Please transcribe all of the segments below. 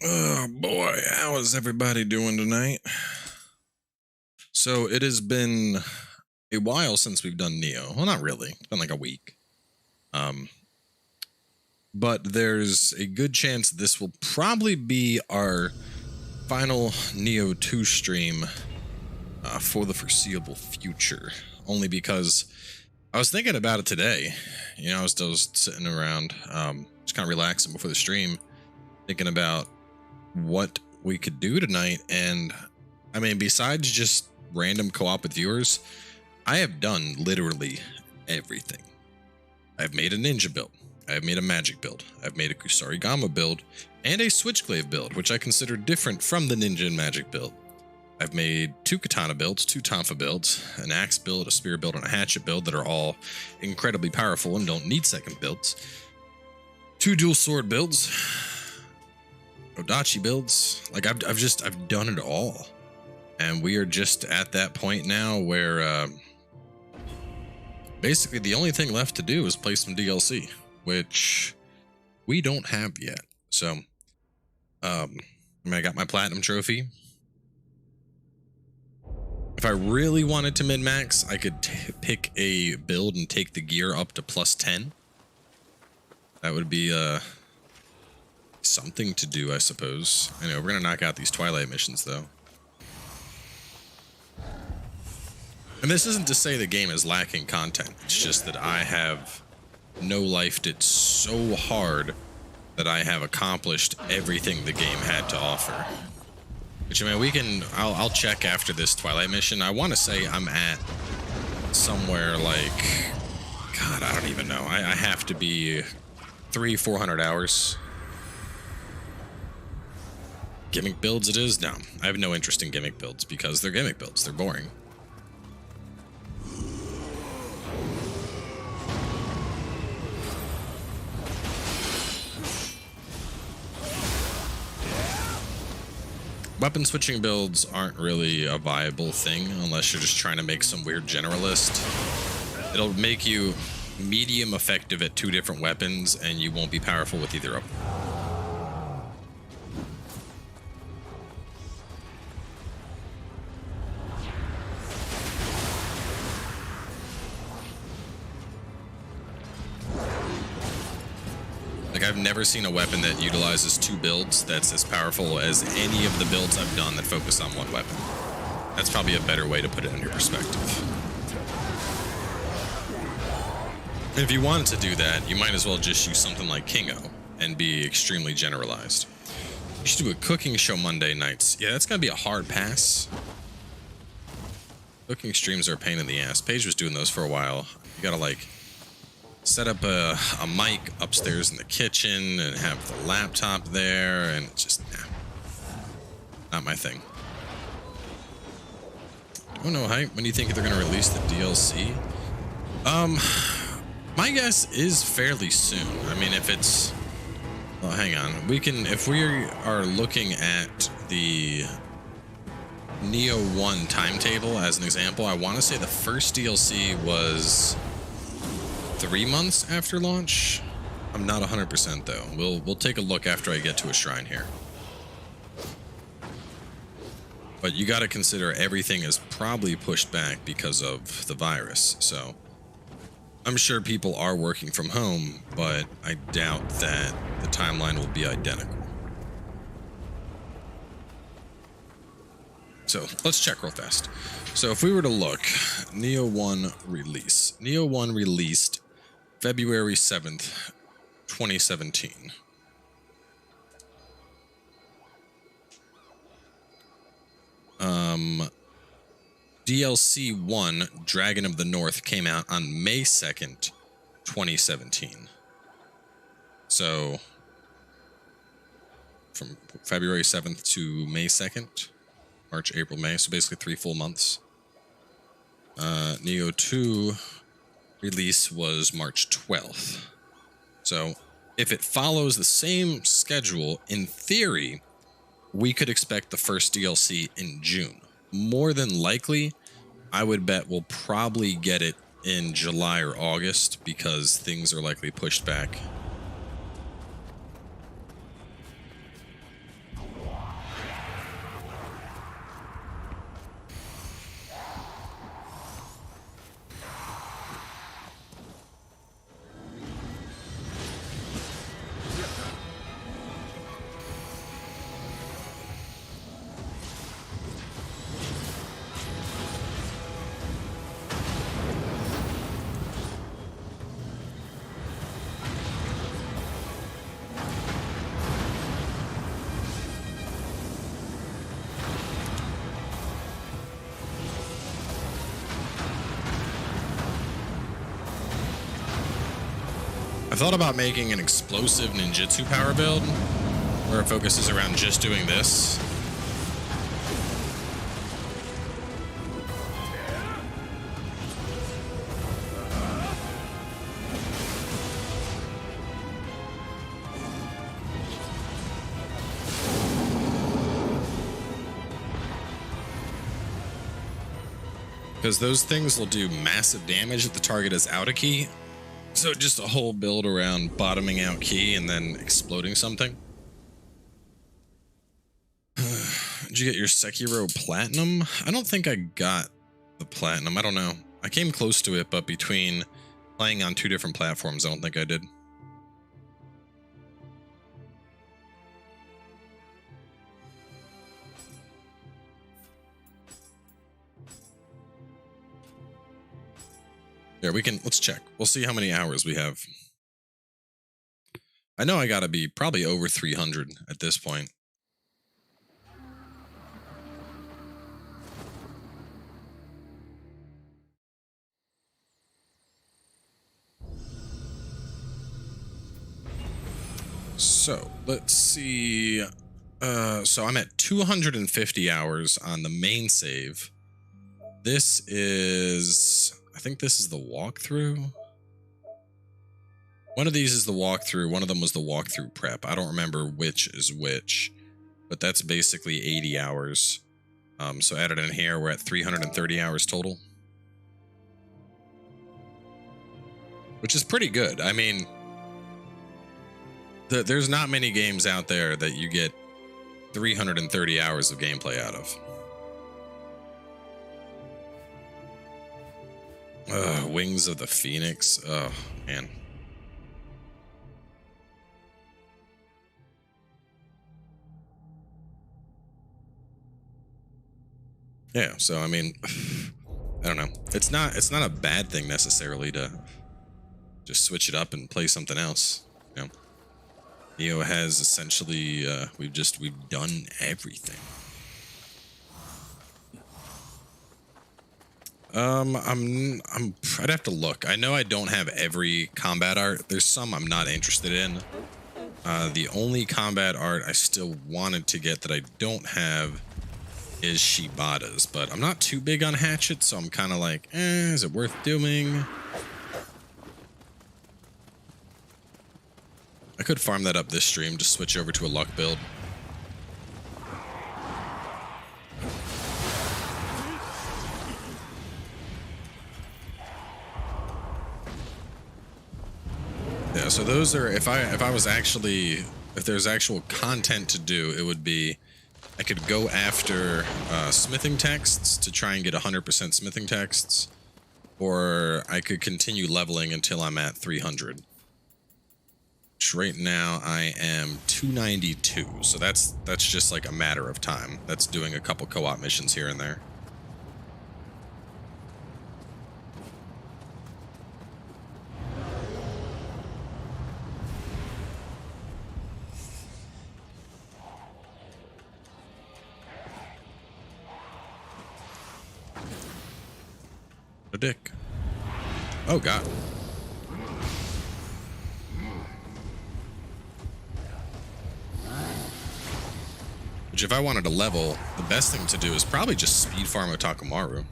Oh boy, how is everybody doing tonight? So it has been a while since we've done Nioh. Well, not really. It's been like a week. But there's a good chance this will probably be our final Nioh 2 stream for the foreseeable future. Only because I was thinking about it today. You know, I was sitting around, just kind of relaxing before the stream, thinking about what we could do tonight. And I mean, besides just random co-op with viewers, I have done literally everything. I've made a ninja build, I've made a magic build, I've made a Kusarigama build, and a switchglaive build, which I consider different from the ninja and magic build. I've made 2 katana builds, 2 tonfa builds, an axe build, a spear build, and a hatchet build that are all incredibly powerful and don't need second builds. 2 dual sword builds, Odachi builds. Like I've done it all, and we are just at that point now where basically the only thing left to do is play some DLC, which we don't have yet. So I mean, I got my platinum trophy. If I really wanted to min-max, I could pick a build and take the gear up to +10. That would be something to do, I suppose. I know we're gonna knock out these Twilight missions though. And this isn't to say the game is lacking content. It's just that I have no-lifed it so hard that I have accomplished everything the game had to offer. Which, I mean, I'll check after this Twilight mission. I want to say I'm at somewhere like, God, I don't even know. I have to be 300-400 hours. Gimmick builds it is? No, I have no interest in gimmick builds because they're gimmick builds. They're boring. Weapon switching builds aren't really a viable thing unless you're just trying to make some weird generalist. It'll make you medium effective at 2 different weapons and you won't be powerful with either of them. Like, I've never seen a weapon that utilizes 2 builds that's as powerful as any of the builds I've done that focus on 1 weapon. That's probably a better way to put it in your perspective. And if you wanted to do that, you might as well just use something like Kingo and be extremely generalized. You should do a cooking show Monday nights. Yeah, that's gotta be a hard pass. Cooking streams are a pain in the ass. Paige was doing those for a while. You gotta, like, set up a mic upstairs in the kitchen and have the laptop there, and it's just not my thing. Oh no, Hype, when do you think they're gonna release the DLC? My guess is fairly soon. I mean, if it's, well, hang on, we can, if we are looking at the Nioh 1 timetable as an example, I want to say the first DLC was 3 months after launch. I'm not 100% though. We'll take a look after I get to a shrine here. But you got to consider everything is probably pushed back because of the virus. So I'm sure people are working from home, but I doubt that the timeline will be identical. So let's check real fast. So if we were to look, Nioh 1 release. Nioh 1 released February 7th, 2017. DLC 1, Dragon of the North, came out on May 2nd, 2017. So from February 7th to May 2nd, March, April, May, so basically 3 full months. Nioh 2 release was March 12th. So if it follows the same schedule, in theory, we could expect the first DLC in June. More than likely, I would bet we'll probably get it in July or August because things are likely pushed back. I thought about making an explosive ninjutsu power build where it focuses around just doing this. Because those things will do massive damage if the target is out of key. So just a whole build around bottoming out key and then exploding something. Did you get your Sekiro Platinum? I don't think I got the Platinum. I don't know. I came close to it, but between playing on 2 different platforms, I don't think I did. Yeah, let's check. We'll see how many hours we have. I know I gotta be probably over 300 at this point. So, let's see. So I'm at 250 hours on the main save. This is... I think this is the walkthrough. One of these is the walkthrough. One of them was the walkthrough prep. I don't remember which is which, but that's basically 80 hours. So added in here, we're at 330 hours total, which is pretty good. I mean, there's not many games out there that you get 330 hours of gameplay out of. Wings of the Phoenix. Oh, man. Yeah, so I mean, I don't know. It's not a bad thing necessarily to just switch it up and play something else. You know, Nioh has essentially we've done everything. I'd have to look. I know I don't have every combat art. There's some I'm not interested in. The only combat art I still wanted to get that I don't have is Shibata's, but I'm not too big on hatchets, so I'm kind of like, is it worth doing? I could farm that up this stream, just switch over to a luck build. Yeah, so those are, if there's actual content to do, it would be, I could go after smithing texts to try and get 100% smithing texts, or I could continue leveling until I'm at 300. Which right now I am 292, so that's just like a matter of time. That's doing a couple co-op missions here and there. A dick. Oh god. Which if I wanted to level, the best thing to do is probably just speed farm Otakamaru.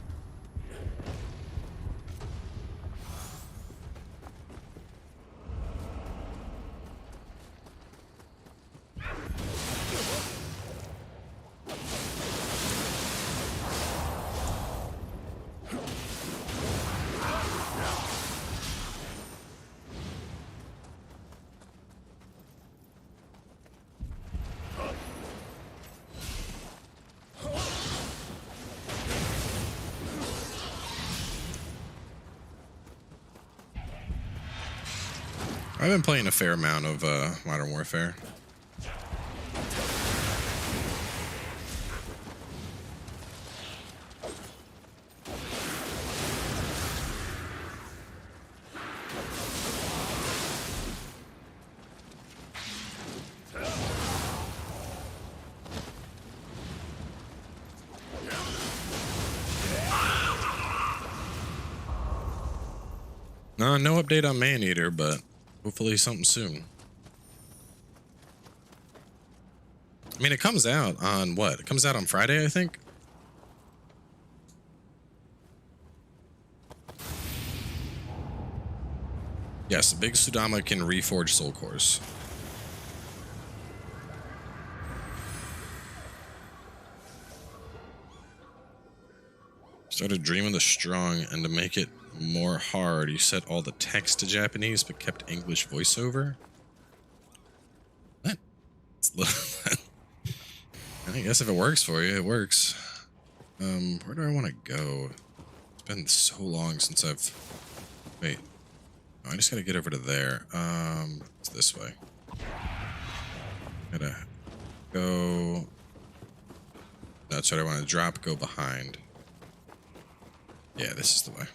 I've been playing a fair amount of Modern Warfare. No update on Maneater, but Hopefully something soon. I mean, it comes out on what? It comes out on Friday, I think. Yes, the big Sudama can reforge soul cores. Started dreaming the strong, and to make it more hard, you set all the text to Japanese but kept English voiceover. What? I guess if it works for you, it works. Where do I want to go? It's been so long since I've... Wait. Oh, I just gotta get over to there. It's this way. Gotta go... That's what I want to drop, go behind. Yeah, this is the way.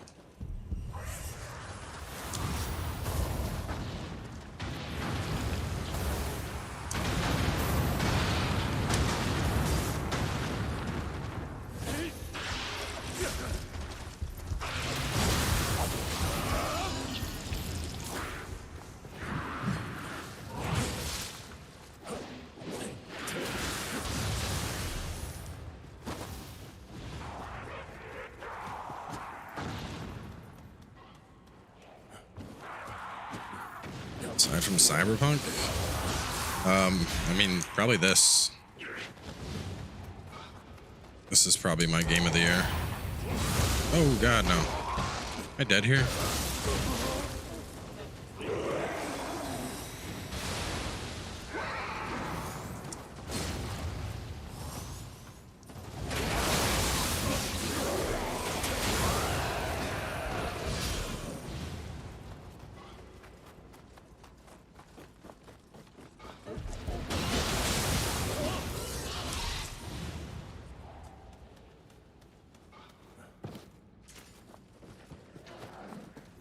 Aside from Cyberpunk? I mean, probably this. This is probably my game of the year. Oh god, no. Am I dead here?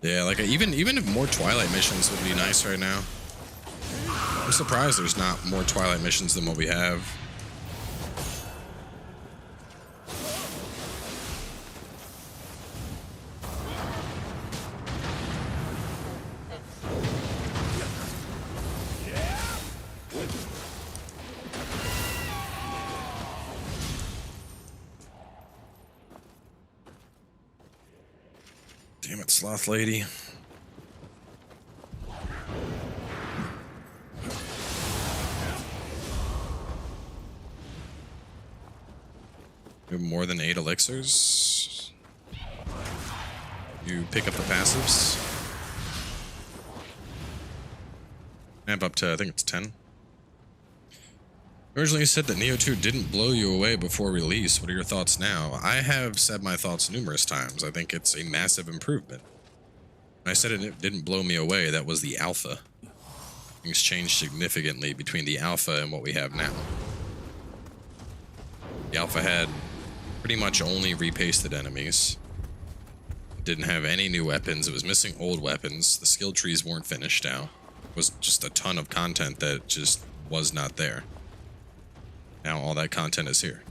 Yeah, like even if more Twilight missions would be nice right now. I'm surprised there's not more Twilight missions than what we have. Damn it, sloth lady. You have more than 8 elixirs. You pick up the passives. Amp up to, I think it's 10. Originally you said that Nioh 2 didn't blow you away before release. What are your thoughts now? I have said my thoughts numerous times. I think it's a massive improvement. When I said it didn't blow me away, that was the alpha. Things changed significantly between the alpha and what we have now. The alpha had pretty much only repasted enemies. It didn't have any new weapons. It was missing old weapons. The skill trees weren't finished out. It was just a ton of content that just was not there. Now all that content is here.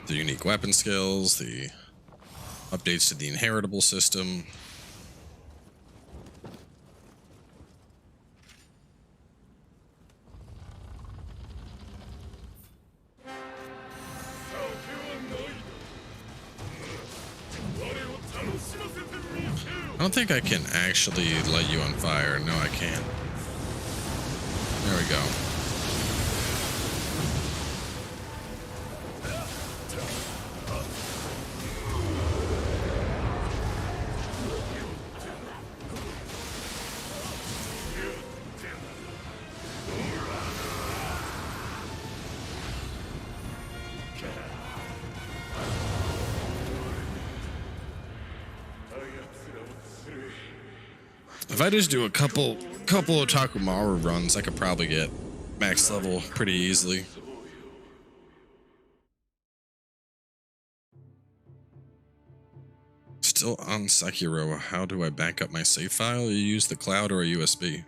The unique weapon skills, the updates to the inheritable system. I don't think I can actually light you on fire. No, I can't. There we go. If I just do a couple of Takumaru runs, I could probably get max level pretty easily. Still on Sekiro, how do I back up my save file? You use the cloud or a USB?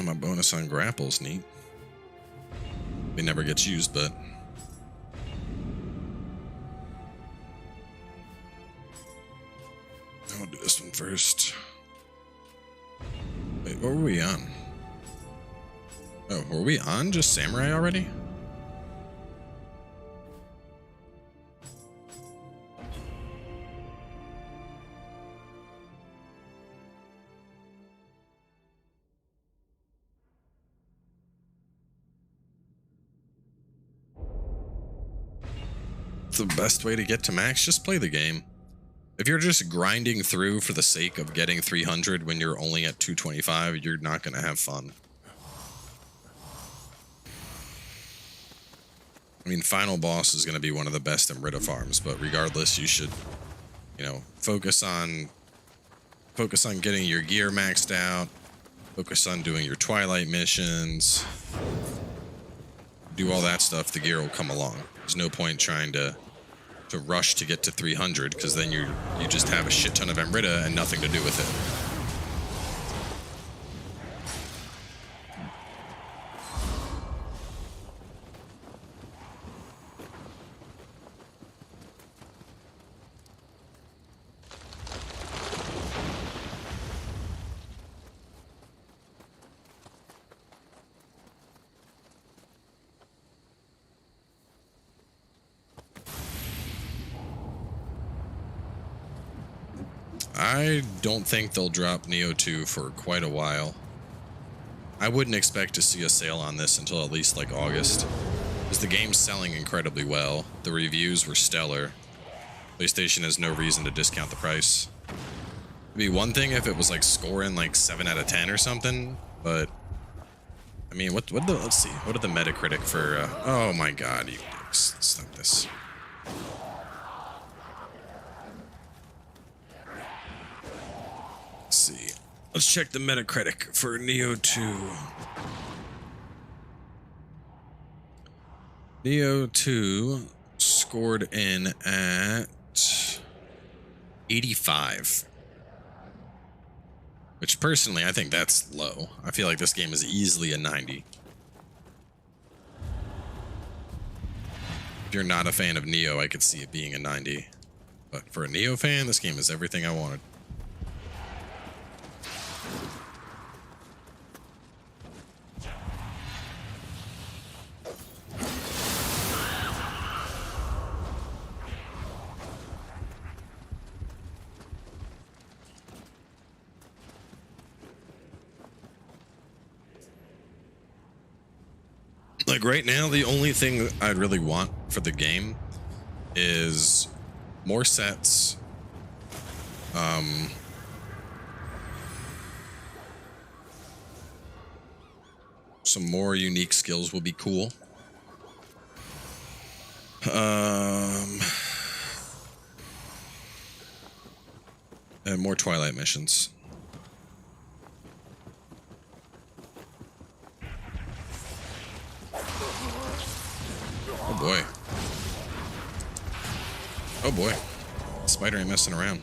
I'm a bonus on grapples, neat. It never gets used, but I'll do this one first. Wait, what were we on? Oh, were we on just samurai already? The best way to get to max, just play the game. If you're just grinding through for the sake of getting 300 when you're only at 225, you're not going to have fun. I mean, final boss is going to be one of the best in Rita farms, but regardless, you should, you know, focus on getting your gear maxed out, focus on doing your Twilight missions, do all that stuff, the gear will come along. There's no point trying to rush to get to 300, because then you just have a shit ton of Amrita and nothing to do with it. I don't think they'll drop Nioh 2 for quite a while. I wouldn't expect to see a sale on this until at least like August, because the game's selling incredibly well. The reviews were stellar. PlayStation has no reason to discount the price. It'd be one thing if it was like scoring like 7 out of 10 or something, but I mean, let's see. What did the Metacritic for? Oh my God, you dicks! Stop this. Let's see. Let's check the Metacritic for Nioh 2. Nioh 2 scored in at 85. Which personally, I think that's low. I feel like this game is easily a 90. If you're not a fan of Nioh, I could see it being a 90. But for a Nioh fan, this game is everything I wanted. Like right now, the only thing I'd really want for the game is more sets, some more unique skills would be cool. And more Twilight missions. Oh boy. Oh boy. Spider ain't messing around.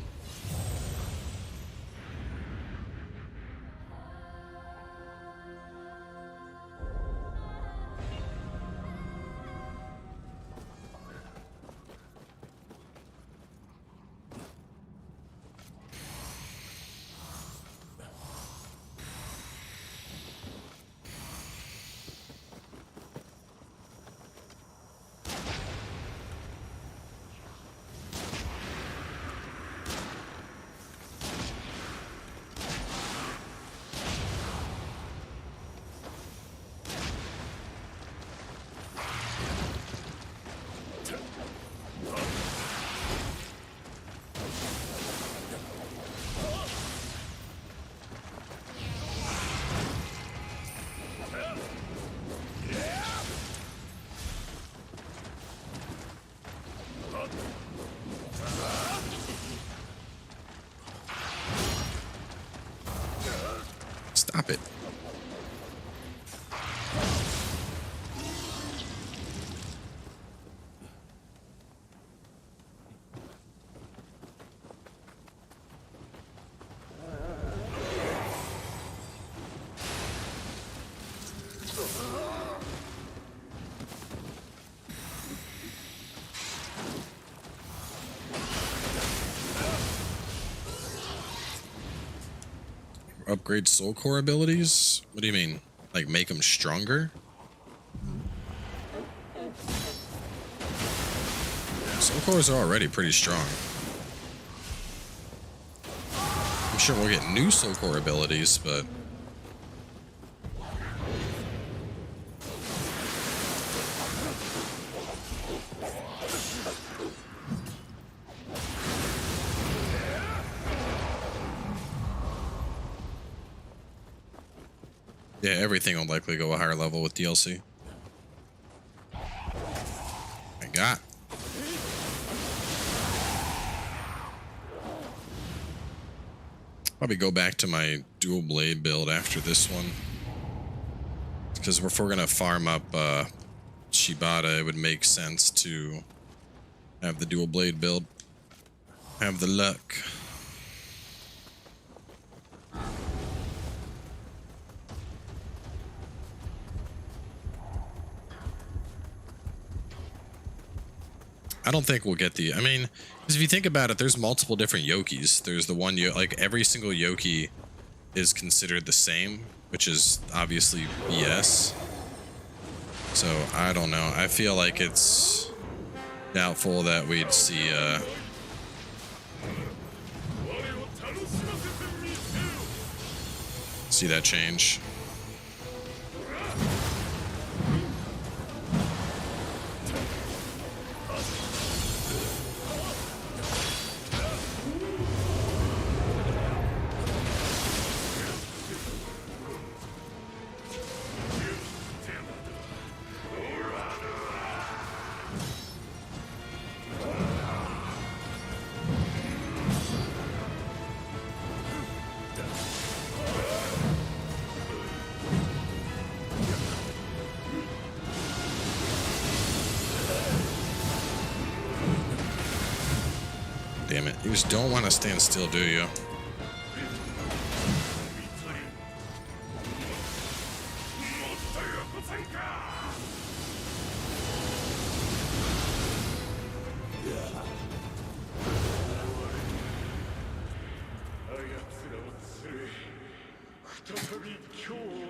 Stop it. Upgrade soul core abilities? What do you mean? Like make them stronger? Soul cores are already pretty strong. I'm sure we'll get new soul core abilities, but yeah, everything will likely go a higher level with DLC. I got. Probably go back to my dual blade build after this one. Because if we're gonna farm up Shibata, it would make sense to have the dual blade build. Have the luck. I don't think we'll get the... I mean, because if you think about it, there's multiple different Yokis. There's the one, like, every single Yoki is considered the same, which is obviously BS. So, I don't know. I feel like it's doubtful that we'd see, see that change. Damn it. You just don't want to stand still, do you?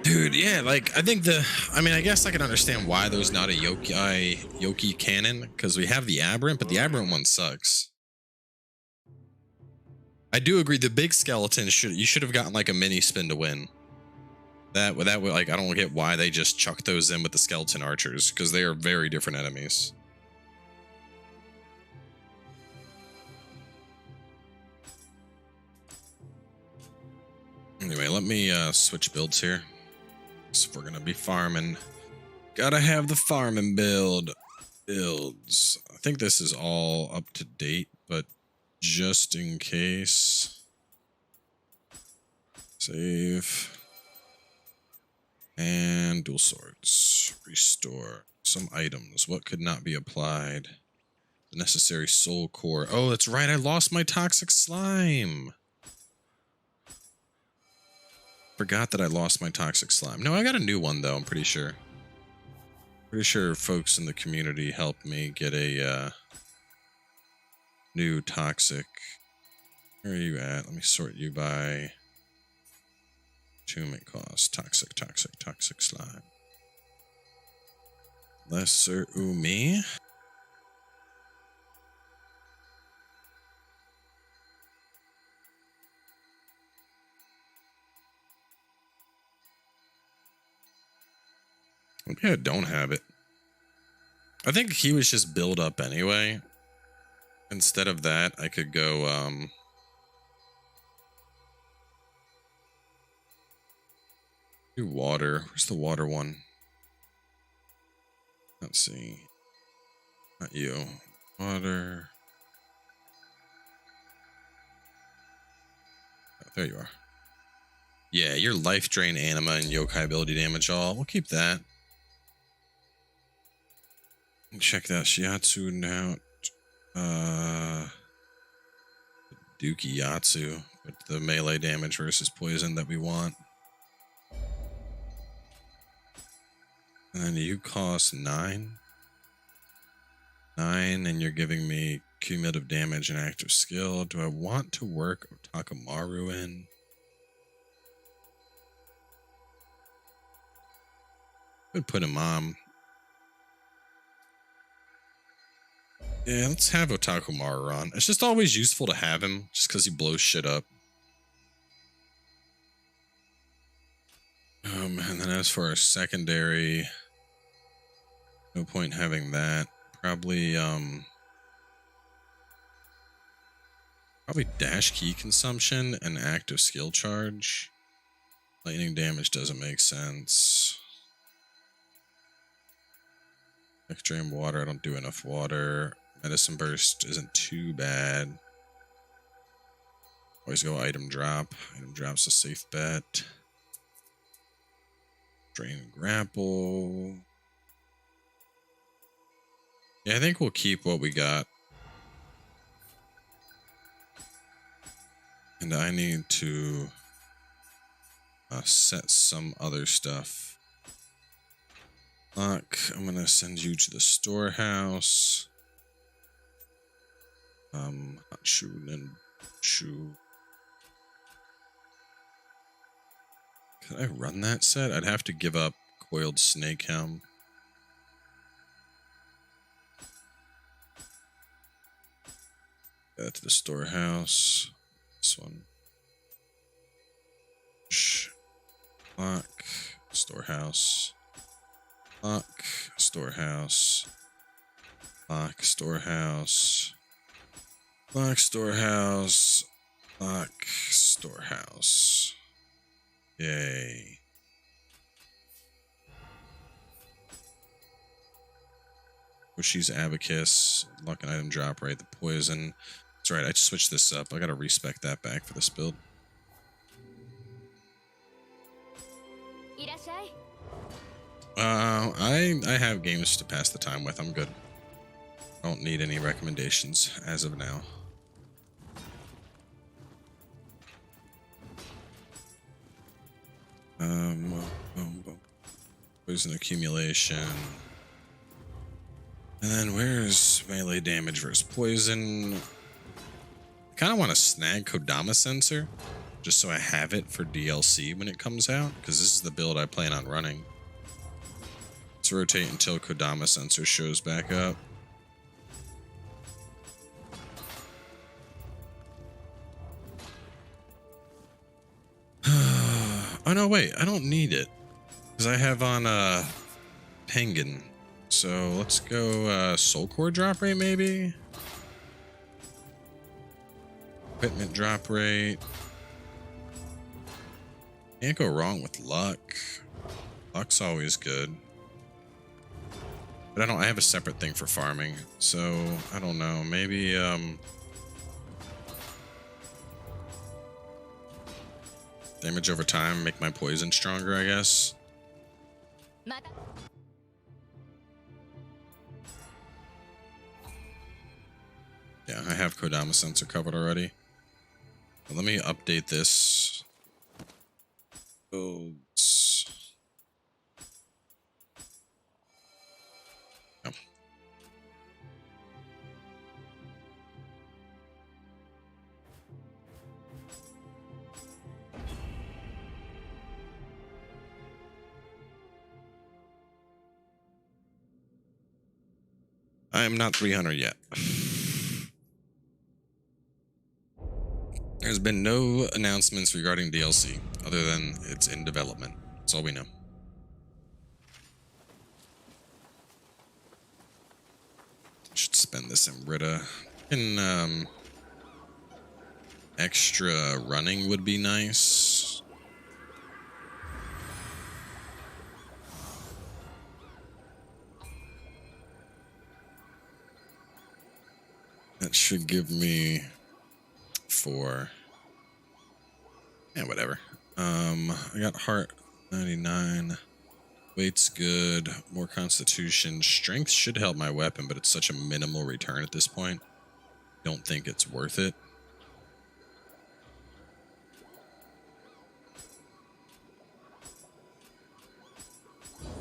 Dude, yeah, like, I think I mean, I guess I can understand why there's not a Yoki cannon, because we have the Aberrant, but the Aberrant one sucks. I do agree, the big skeleton you should have gotten like a mini spin to win. That would, like, I don't get why they just chucked those in with the skeleton archers, because they are very different enemies. Anyway, let me switch builds here. So if we're gonna be farming, gotta have the farming builds. I think this is all up to date, but just in case, save and dual swords, restore some items. What could not be applied? The necessary soul core. Oh, that's right, I lost my toxic slime. Forgot that I lost my toxic slime. No, I got a new one though, I'm pretty sure. Pretty sure folks in the community helped me get a new toxic. Where are you at? Let me sort you by attunement cost. Toxic slime. Lesser Umi. Maybe I don't have it. I think he was just build up anyway. Instead of that, I could go, do water. Where's the water one? Let's see. Not you. Water. Oh, there you are. Yeah, your life drain, anima, and yokai ability damage all. We'll keep that. Check that Shiatsu out. Dookie Yatsu with the melee damage versus poison that we want. And then you cost 9. 9, and you're giving me cumulative damage and active skill. Do I want to work Otakamaru in? Could put him on. Yeah, let's have Otakumaru on. It's just always useful to have him, just because he blows shit up. And then as for our secondary, no point having that. Probably dash key consumption and active skill charge. Lightning damage doesn't make sense. Extreme water, I don't do enough water. Medicine burst isn't too bad. Always go item drop. Item drop's a safe bet. Drain grapple. Yeah, I think we'll keep what we got. And I need to set some other stuff. Look, I'm gonna send you to the storehouse. Shoe. Could I run that set? I'd have to give up coiled snake helm. To the storehouse. This one. Lock. Storehouse. Lock. Storehouse. Lock. Storehouse. Lock. Storehouse. Lock. Storehouse. Yay. Bushy's Abacus. Lock and item drop rate. The poison. That's right, I just switched this up. I gotta respec that back for this build. I have games to pass the time with. I'm good. I don't need any recommendations as of now. Poison accumulation. And then where's melee damage versus poison? I kind of want to snag Kodama Sensor, just so I have it for DLC when it comes out, because this is the build I plan on running. Let's rotate until Kodama Sensor shows back up. Oh no, wait, I don't need it, because I have on Penguin. So let's go Soul Core drop rate maybe? Equipment drop rate. Can't go wrong with luck. Luck's always good. But I have a separate thing for farming, so I don't know. Maybe damage over time, make my poison stronger, I guess. Yeah, I have Kodama Sensor covered already. But let me update this. Builds. Oh. I am not 300 yet. There's been no announcements regarding DLC, other than it's in development. That's all we know. Should spend this in Rita. And, extra running would be nice. That should give me 4. Yeah, whatever. I got heart 99. Weight's good. More constitution. Strength should help my weapon, but it's such a minimal return at this point. Don't think it's worth it.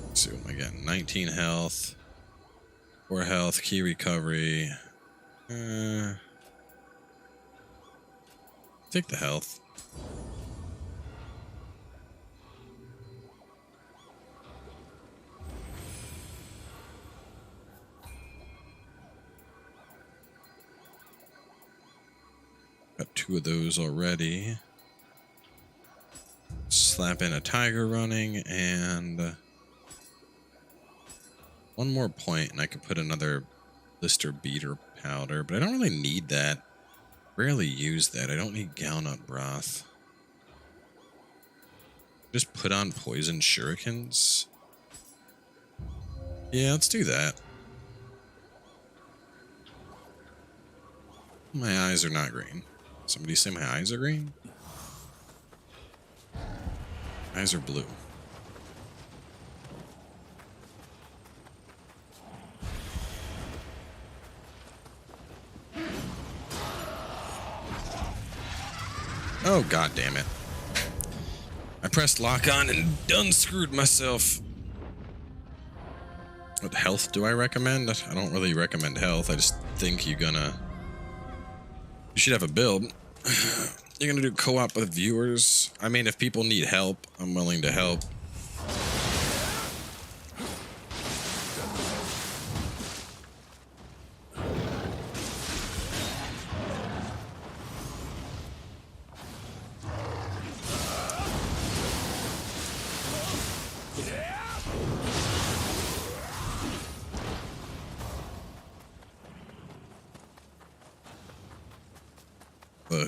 Let's see what am I getting? 19 health. 4 health. Key recovery. Take the health. Got 2 of those already. Slap in a tiger running and 1 more point, and I could put another blister beater powder, but I don't really need that. Rarely use that. I don't need galnut broth. Just put on poison shurikens. Yeah, let's do that. My eyes are not green. Somebody say my eyes are green? Eyes are blue. Oh, god damn it. I pressed lock on and done screwed myself. What health do I recommend? I don't really recommend health. I just think you should have a build. You're gonna do co-op with viewers. I mean, if people need help, I'm willing to help.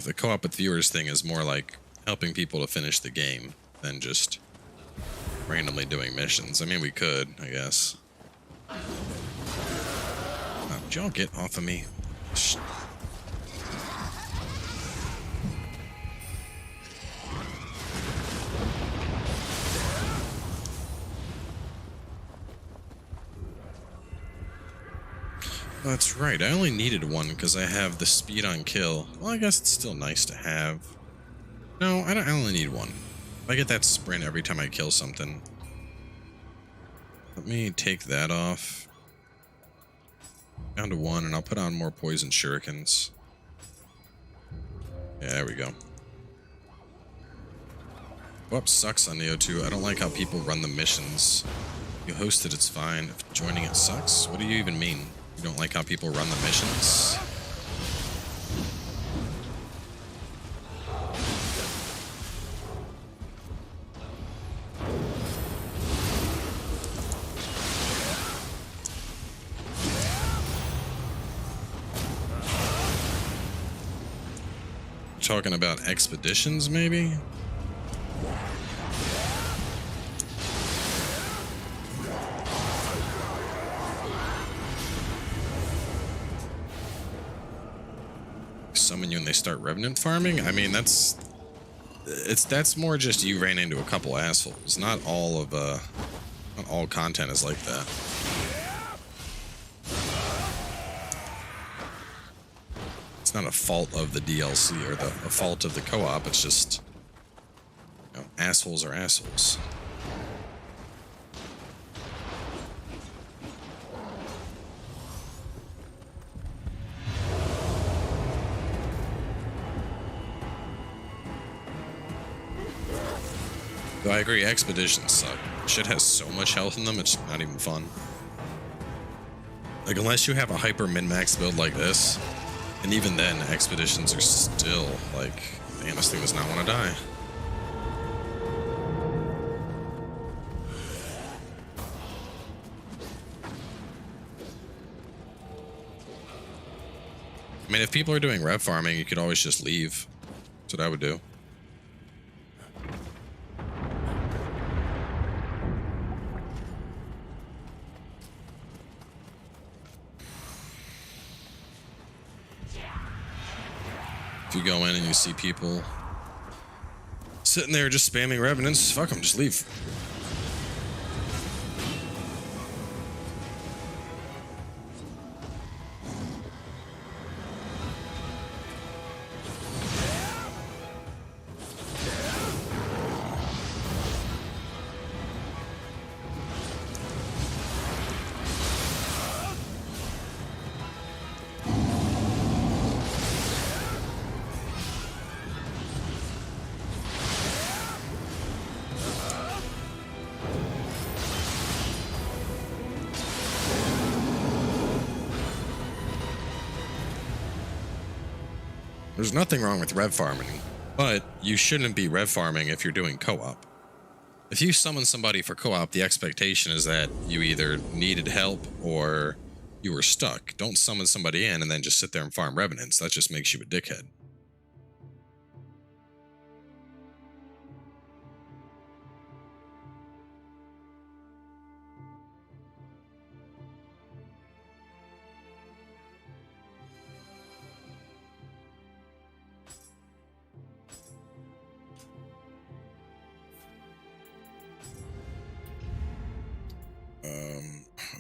The co-op with viewers thing is more like helping people to finish the game than just randomly doing missions. I mean, we could, I guess. Oh, did y'all get off of me? That's right, I only needed 1 because I have the speed on kill. Well, I guess it's still nice to have. No, I only need 1. I get that sprint every time I kill something. Let me take that off. Down to 1, and I'll put on more poison shurikens. Yeah, there we go. Whoops, sucks on Nioh 2. I don't like how people run the missions. You host it, it's fine. If joining it sucks, what do you even mean? You don't like how people run the missions? Talking about expeditions, maybe? Summon you and they start revenant farming? I mean, that's more just you ran into a couple assholes. Not all content is like that. It's not a fault of the DLC or a fault of the co-op. It's just, you know, assholes are assholes. Though I agree, expeditions suck. Shit has so much health in them, it's not even fun. Like, unless you have a hyper min-max build like this, and even then, expeditions are still, like, man, this thing does not want to die. I mean, if people are doing rev farming, you could always just leave. That's what I would do. If you go in and you see people sitting there just spamming revenants, fuck them, just leave. There's nothing wrong with rev farming, but you shouldn't be rev farming if you're doing co-op. If you summon somebody for co-op, the expectation is that you either needed help or you were stuck. Don't summon somebody in and then just sit there and farm revenants. That just makes you a dickhead.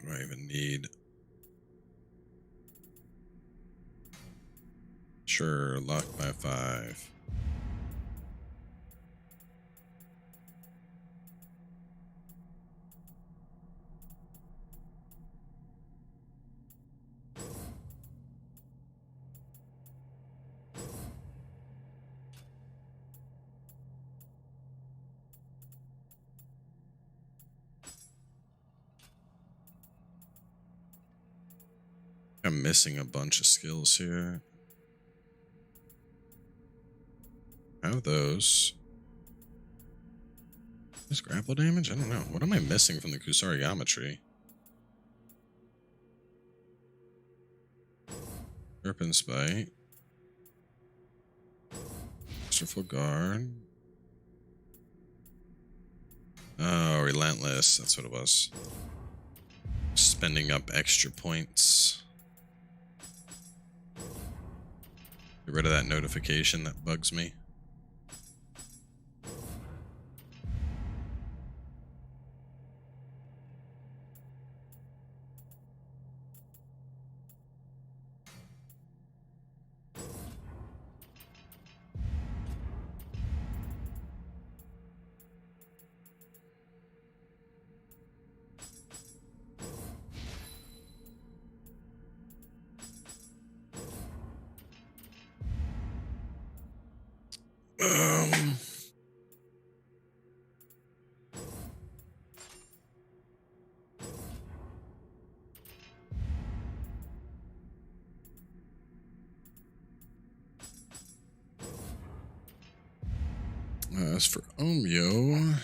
What do I even need? Sure, lock by 5. I'm missing a bunch of skills here. I have those. Is grapple damage? I don't know. What am I missing from the Kusarigama? Sharpen Spite. Masterful Guard. Oh, Relentless. That's what it was. Spending up extra points. Get rid of that notification that bugs me. As for Omyo,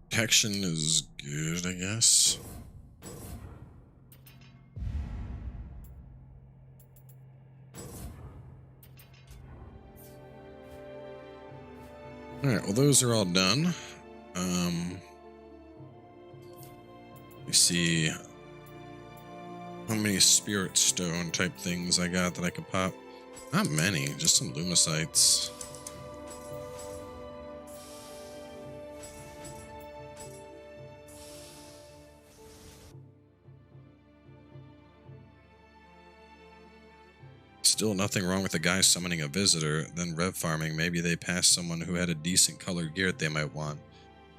protection is good, I guess. Alright, well those are all done. You see how many spirit stone type things I got that I could pop. Not many, just some lumicites. Still nothing wrong with a guy summoning a visitor, then rev farming. Maybe they passed someone who had a decent colored gear that they might want.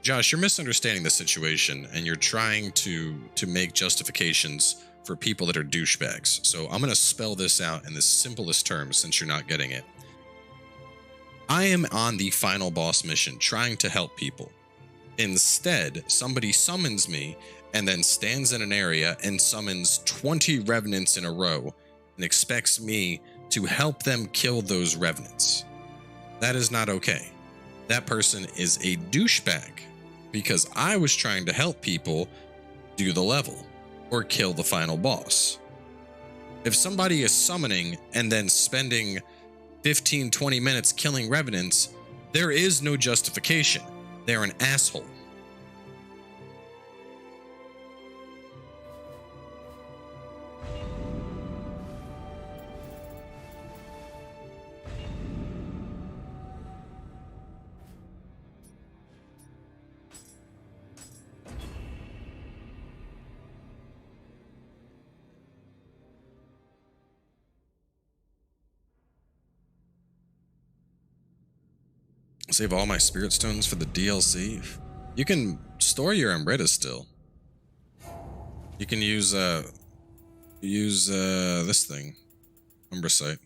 Josh, you're misunderstanding the situation, and you're trying to make justifications for people that are douchebags. So I'm going to spell this out in the simplest terms since you're not getting it. I am on the final boss mission trying to help people. Instead, somebody summons me and then stands in an area and summons 20 revenants in a row and expects me to help them kill those revenants. That is not okay. That person is a douchebag because I was trying to help people do the level or kill the final boss. If somebody is summoning and then spending 15-20 minutes killing revenants, there is no justification. They're an asshole. Save all my spirit stones for the DLC. You can store your Umbretta still. You can use this thing, Umbracite.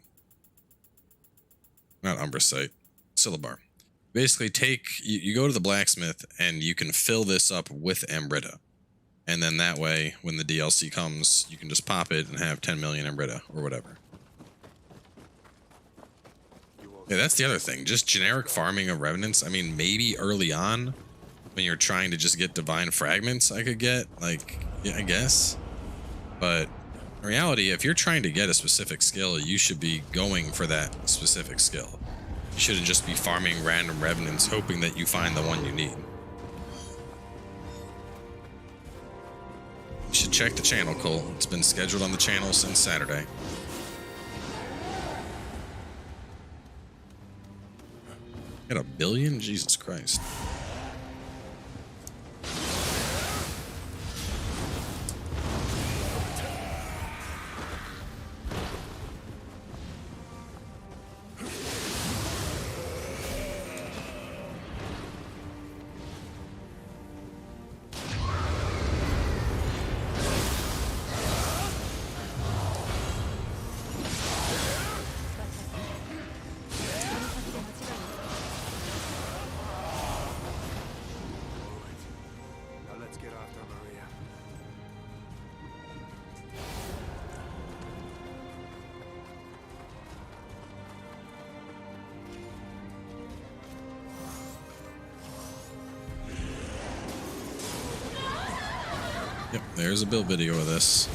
Not Umbracite, Syllabar. Basically, you go to the blacksmith and you can fill this up with Umbretta, and then that way, when the DLC comes, you can just pop it and have 10 million Umbretta or whatever. Yeah, that's the other thing. Just generic farming of revenants. I mean, maybe early on when you're trying to just get divine fragments, I could get, like, yeah, I guess. But in reality, if you're trying to get a specific skill, you should be going for that specific skill. You shouldn't just be farming random revenants hoping that you find the one you need. You should check the channel, Cole. It's been scheduled on the channel since Saturday. Got 1 billion? Jesus Christ. Yep, there's a build video of this.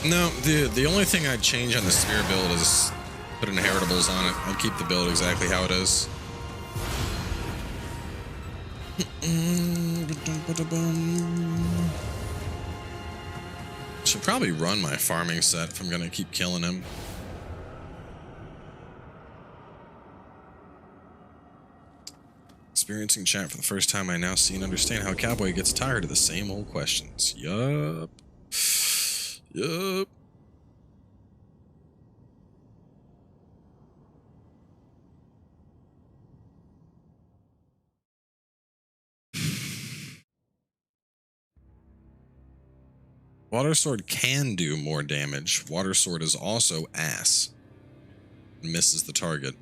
No, the only thing I'd change on the spear build is put inheritables on it. I'd keep the build exactly how it is. Should probably run my farming set if I'm gonna keep killing him. Experiencing chat for the first time, I now see and understand how Cowboy gets tired of the same old questions. Yup. Yup. Water Sword can do more damage. Water Sword is also ass. Misses the target.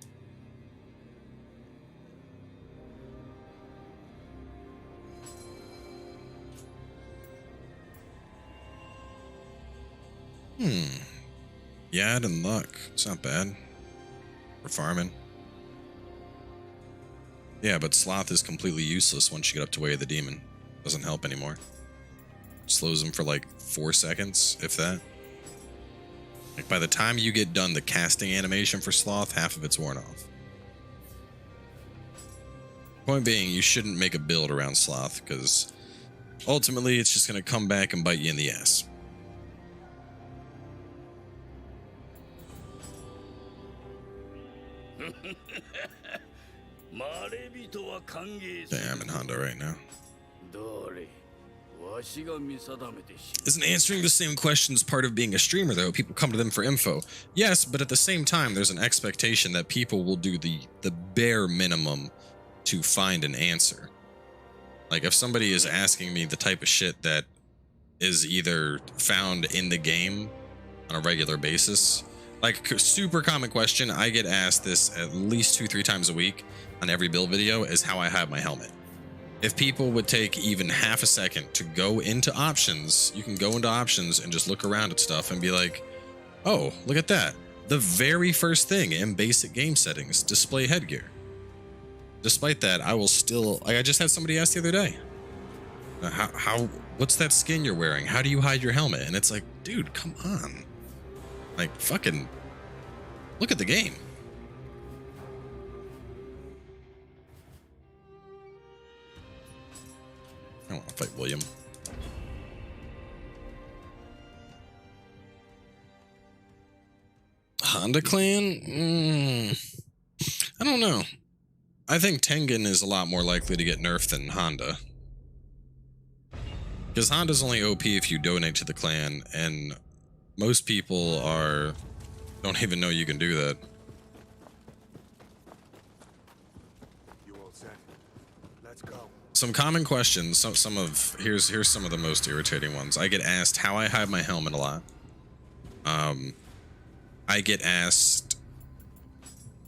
Yad and luck. It's not bad. For farming. Yeah, but sloth is completely useless once you get up to Way of the Demon. Doesn't help anymore. Slows him for like 4 seconds, if that. Like by the time you get done the casting animation for sloth, half of it's worn off. Point being, you shouldn't make a build around sloth, because ultimately it's just going to come back and bite you in the ass. Damn, I'm in Honda right now. Isn't answering the same questions part of being a streamer, though? People come to them for info. Yes, but at the same time, there's an expectation that people will do the bare minimum to find an answer. Like, if somebody is asking me the type of shit that is either found in the game on a regular basis, like, super common question, I get asked this at least 2-3 times a week on every build video, is how I have my helmet. If people would take even half a second to go into options, you can go into options and just look around at stuff and be like, oh, look at that. The very first thing in basic game settings, display headgear. Despite that, I will still, like I just had somebody ask the other day. What's that skin you're wearing? How do you hide your helmet? And it's like, dude, come on. Like, fucking look at the game. I don't want to fight William. Honda Clan? I don't know. I think Tengen is a lot more likely to get nerfed than Honda. Because Honda's only OP if you donate to the clan, and most people don't even know you can do that. You all set? Let's go. Some common questions, here's some of the most irritating ones. I get asked how I hide my helmet a lot. I get asked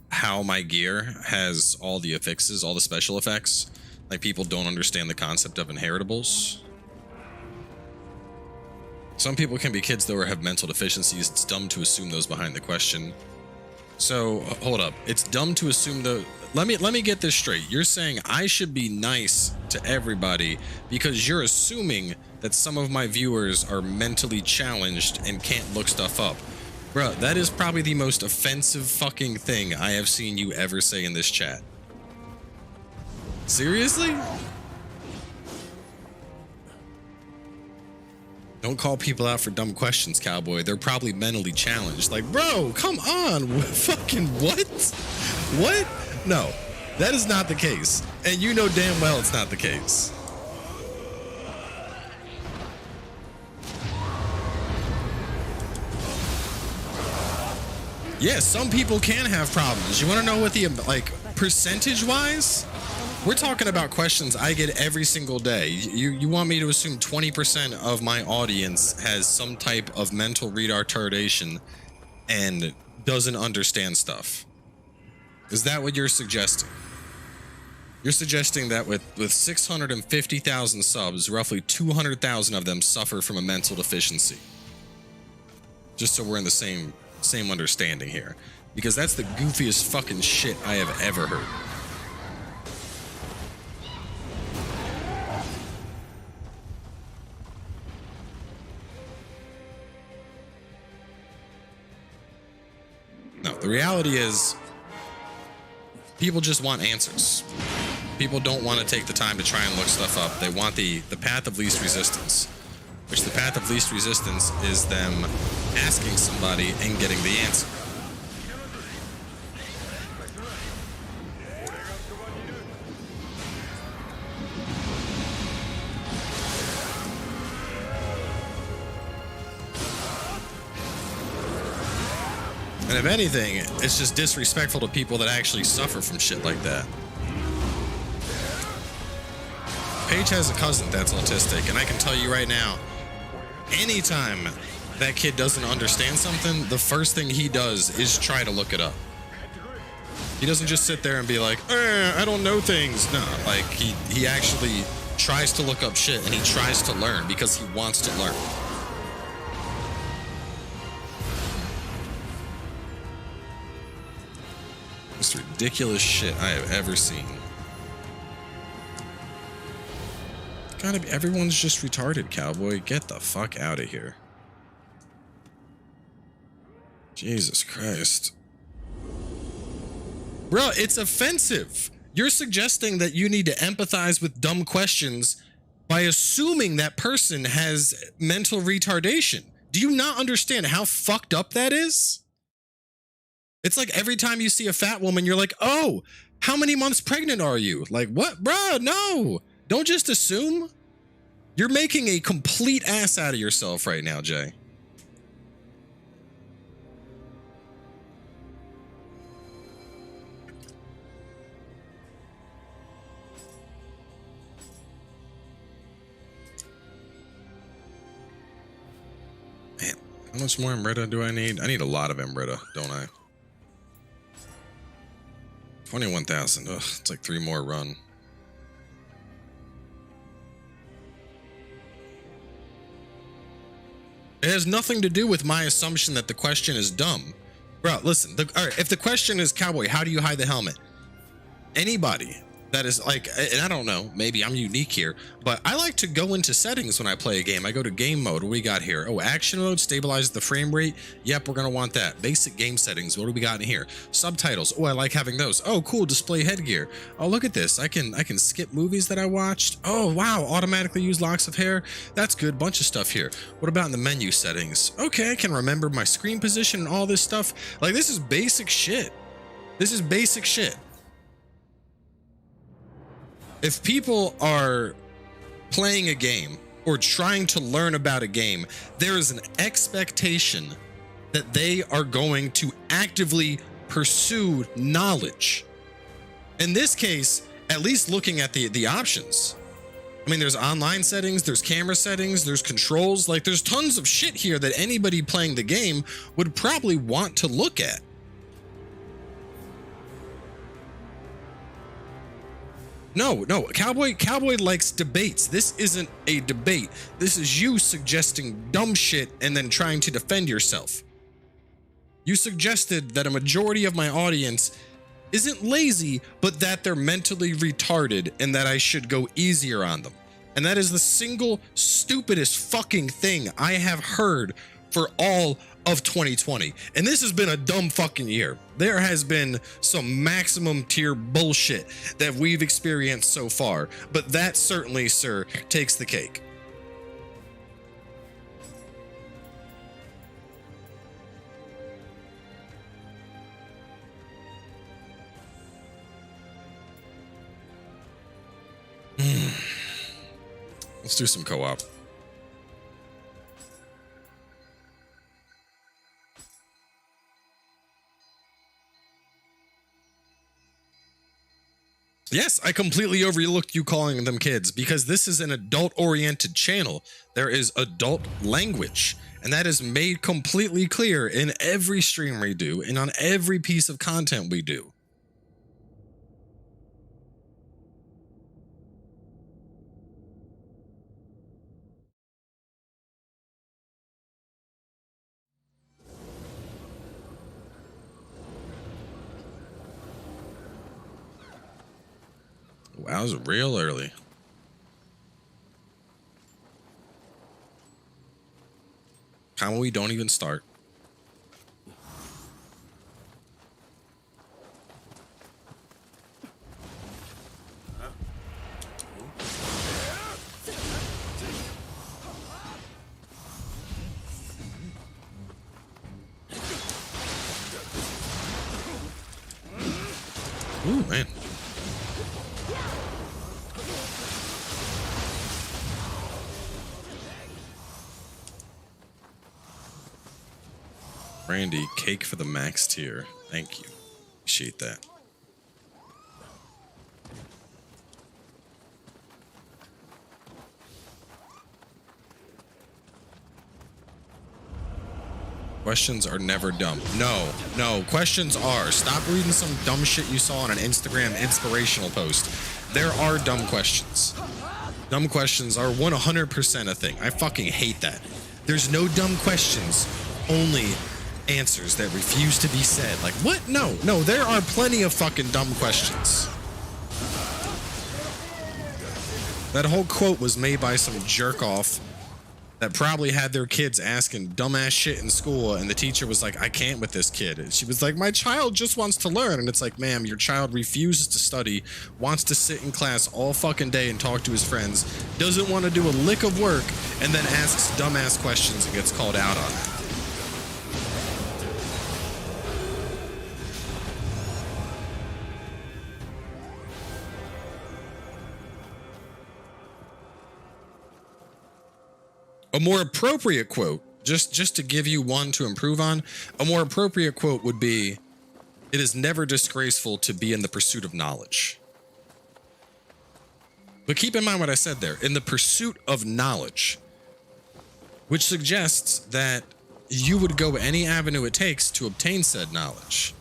how my gear has all the affixes, all the special effects. Like, people don't understand the concept of inheritables. Some people can be kids though or have mental deficiencies. It's dumb to assume those behind the question. So hold up, it's dumb to assume the. Let me get this straight. You're saying I should be nice to everybody because you're assuming that some of my viewers are mentally challenged and can't look stuff up. Bruh, that is probably the most offensive fucking thing I have seen you ever say in this chat. Seriously? Don't call people out for dumb questions, Cowboy. They're probably mentally challenged. Like, bro, come on. Fucking what? What? No, that is not the case. And you know damn well it's not the case. Yeah, some people can have problems. You want to know what the, like, percentage-wise? We're talking about questions I get every single day. You want me to assume 20% of my audience has some type of mental retardation and doesn't understand stuff? Is that what you're suggesting? You're suggesting that with 650,000 subs, roughly 200,000 of them suffer from a mental deficiency. Just so we're in the same understanding here, because that's the goofiest fucking shit I have ever heard. No, the reality is people just want answers. People don't want to take the time to try and look stuff up. They want the path of least resistance, which the path of least resistance is them asking somebody and getting the answer. And if anything, it's just disrespectful to people that actually suffer from shit like that. Paige has a cousin that's autistic, and I can tell you right now, anytime that kid doesn't understand something, the first thing he does is try to look it up. He doesn't just sit there and be like, I don't know things. No, like he actually tries to look up shit, and he tries to learn because he wants to learn. Most ridiculous shit I have ever seen. Gotta be, everyone's just retarded, Cowboy. Get the fuck out of here. Jesus Christ. Bro, it's offensive. You're suggesting that you need to empathize with dumb questions by assuming that person has mental retardation. Do you not understand how fucked up that is? It's like every time you see a fat woman, you're like, oh, how many months pregnant are you? Like, what? Bruh, no. Don't just assume. You're making a complete ass out of yourself right now, Jay. Man, how much more Emrita do I need? I need a lot of Emrita, don't I? 21,000. Ugh, it's like 3 more run. It has nothing to do with my assumption that the question is dumb. Bro, listen, all right, if the question is, Cowboy, how do you hide the helmet? Anybody That is like, and I don't know, maybe I'm unique here, but I like to go into settings when I play a game. I go to game mode. What do we got here? Oh, action mode, stabilize the frame rate. Yep, we're gonna want that. Basic game settings. What do we got in here? Subtitles. Oh, I like having those. Oh, cool, display headgear. Oh, look at this. I can skip movies that I watched. Oh, wow, automatically use locks of hair. That's good. Bunch of stuff here. What about in the menu settings? Okay, I can remember my screen position and all this stuff. Like, this is basic shit. This is basic shit. If people are playing a game or trying to learn about a game, there is an expectation that they are going to actively pursue knowledge. In this case, at least looking at the options. I mean, there's online settings, there's camera settings, there's controls, like there's tons of shit here that anybody playing the game would probably want to look at. No, Cowboy likes debates. This isn't a debate. This is you suggesting dumb shit and then trying to defend yourself. You suggested that a majority of my audience isn't lazy, but that they're mentally retarded and that I should go easier on them. And that is the single stupidest fucking thing I have heard for all of 2020. And this has been a dumb fucking year. There has been some maximum tier bullshit that we've experienced so far, but that certainly, sir, takes the cake. Let's do some co-op. Yes, I completely overlooked you calling them kids because this is an adult-oriented channel. There is adult language, and that is made completely clear in every stream we do and on every piece of content we do. Wow, it was real early. Cowboy, don't even start. Ooh, man. Randy, cake for the max tier. Thank you. Appreciate that. Questions are never dumb. No, questions are. Stop reading some dumb shit you saw on an Instagram inspirational post. There are dumb questions. Dumb questions are 100% a thing. I fucking hate that. There's no dumb questions, only answers that refuse to be said. Like, what? No, there are plenty of fucking dumb questions. That whole quote was made by some jerk off that probably had their kids asking dumbass shit in school, and the teacher was like, I can't with this kid. And she was like, my child just wants to learn. And it's like, ma'am, your child refuses to study, wants to sit in class all fucking day and talk to his friends, doesn't want to do a lick of work, and then asks dumbass questions and gets called out on it. A more appropriate quote, just to give you one to improve on, a more appropriate quote would be, it is never disgraceful to be in the pursuit of knowledge. But keep in mind what I said there, in the pursuit of knowledge, which suggests that you would go any avenue it takes to obtain said knowledge.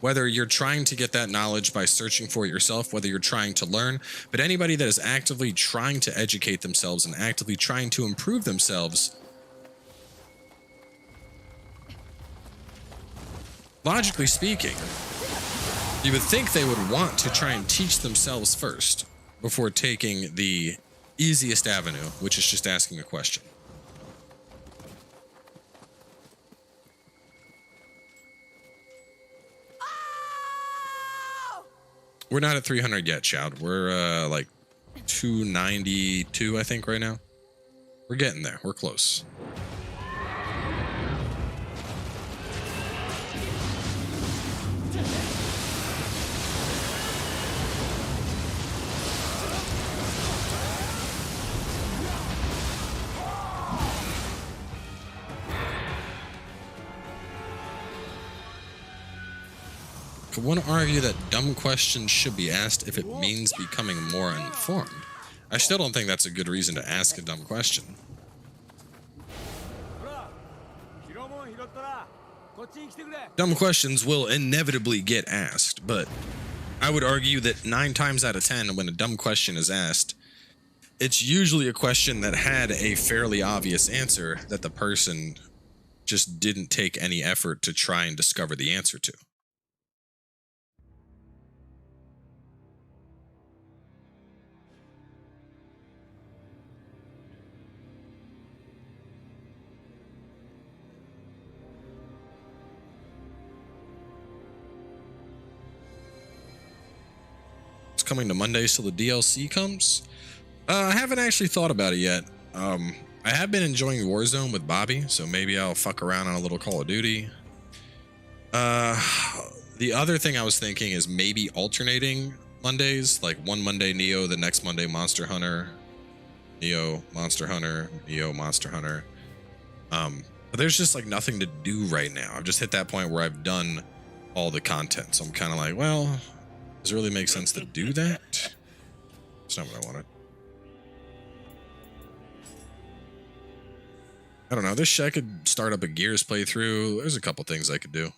Whether you're trying to get that knowledge by searching for it yourself, whether you're trying to learn, but anybody that is actively trying to educate themselves and actively trying to improve themselves, logically speaking, You would think they would want to try and teach themselves first before taking the easiest avenue, which is just asking a question. We're not at 300 yet, Shout. We're like 292, I think, right now. We're getting there. We're close. Could one argue that dumb questions should be asked if it means becoming more informed? I still don't think that's a good reason to ask a dumb question. Dumb questions will inevitably get asked, but I would argue that 9 times out of 10, when a dumb question is asked, it's usually a question that had a fairly obvious answer that the person just didn't take any effort to try and discover the answer to. Coming to Mondays till the DLC comes. I haven't actually thought about it yet. I have been enjoying Warzone with Bobby, so maybe I'll fuck around on a little Call of Duty. The other thing I was thinking is maybe alternating Mondays, like one Monday Nioh, the next Monday Monster Hunter, Nioh, Monster Hunter, Nioh, Monster Hunter. But there's just like nothing to do right now. I've just hit that point where I've done all the content, so I'm kind of like, well, does it really make sense to do that? That's not what I wanted. I don't know. This shit, I could start up a Gears playthrough. There's a couple things I could do.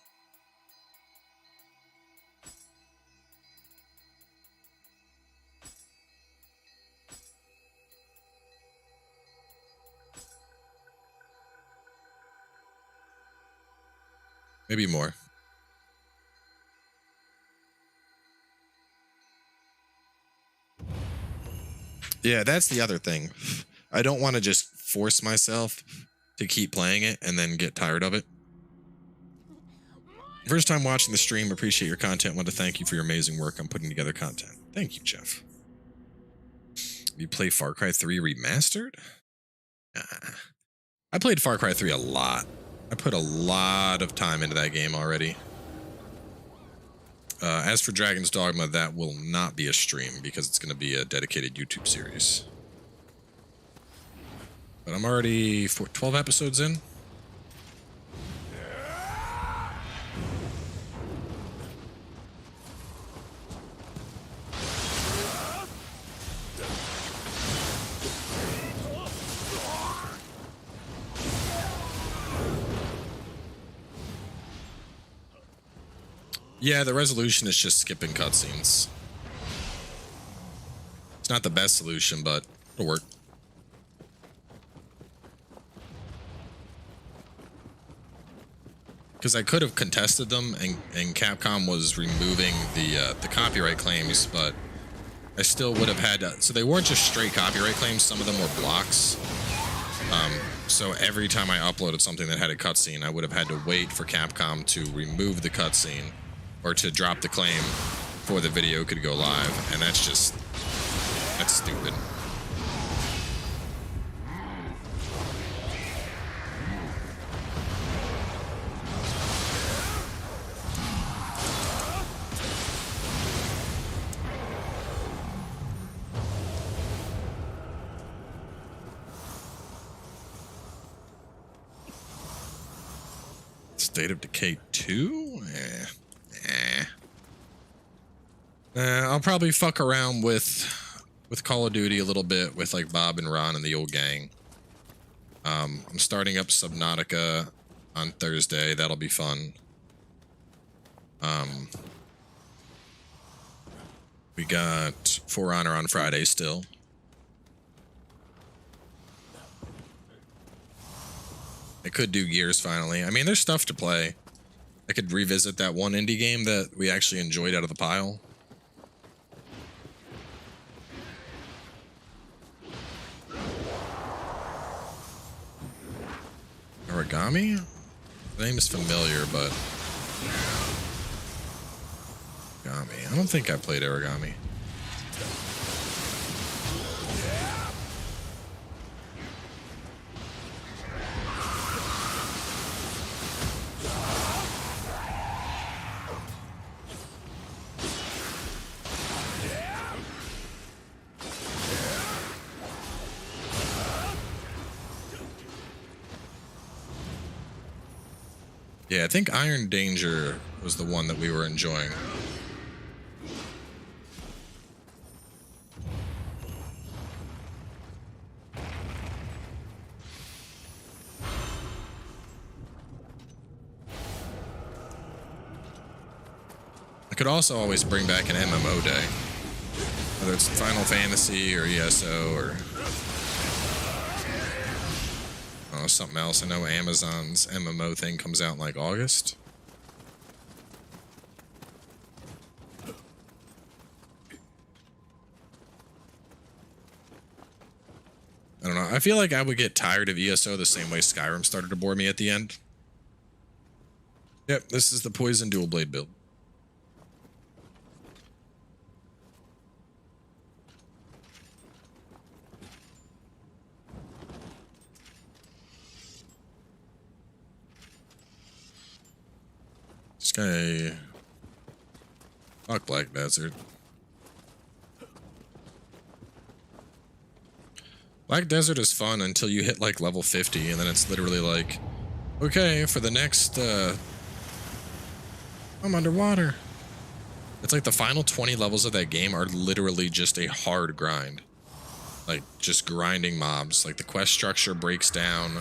Maybe more. Yeah, that's the other thing. I don't want to just force myself to keep playing it and then get tired of it. First time watching the stream, appreciate your content. Want to thank you for your amazing work on putting together content. Thank you, Jeff. You play Far Cry 3 Remastered? I played Far Cry 3 a lot. I put a lot of time into that game already. As for Dragon's Dogma, that will not be a stream because it's going to be a dedicated YouTube series. But I'm already 12 episodes in. Yeah, the resolution is just skipping cutscenes. It's not the best solution, but it'll work. Because I could have contested them, and Capcom was removing the copyright claims, but I still would have had to, so they weren't just straight copyright claims, some of them were blocks. So every time I uploaded something that had a cutscene, I would have had to wait for Capcom to remove the cutscene or to drop the claim before the video could go live, and that's stupid. State of Decay 2? I'll probably fuck around with Call of Duty a little bit with like Bob and Ron and the old gang. I'm starting up Subnautica on Thursday. That'll be fun. We got For Honor on Friday still. I could do Gears finally. I mean, there's stuff to play. I could revisit that one indie game that we actually enjoyed out of the pile. Origami? The name is familiar, but... Origami. I don't think I played Origami. Yeah, I think Iron Danger was the one that we were enjoying. I could also always bring back an MMO day. Whether it's Final Fantasy or ESO or... oh, something else. I know Amazon's MMO thing comes out in like August. I don't know. I feel like I would get tired of ESO the same way Skyrim started to bore me at the end. Yep, this is the Poison Dual Blade build. This guy... fuck Black Desert. Black Desert is fun until you hit like level 50, and then it's literally like, okay, for the next, I'm underwater. It's like the final 20 levels of that game are literally just a hard grind. Like, just grinding mobs. Like, the quest structure breaks down.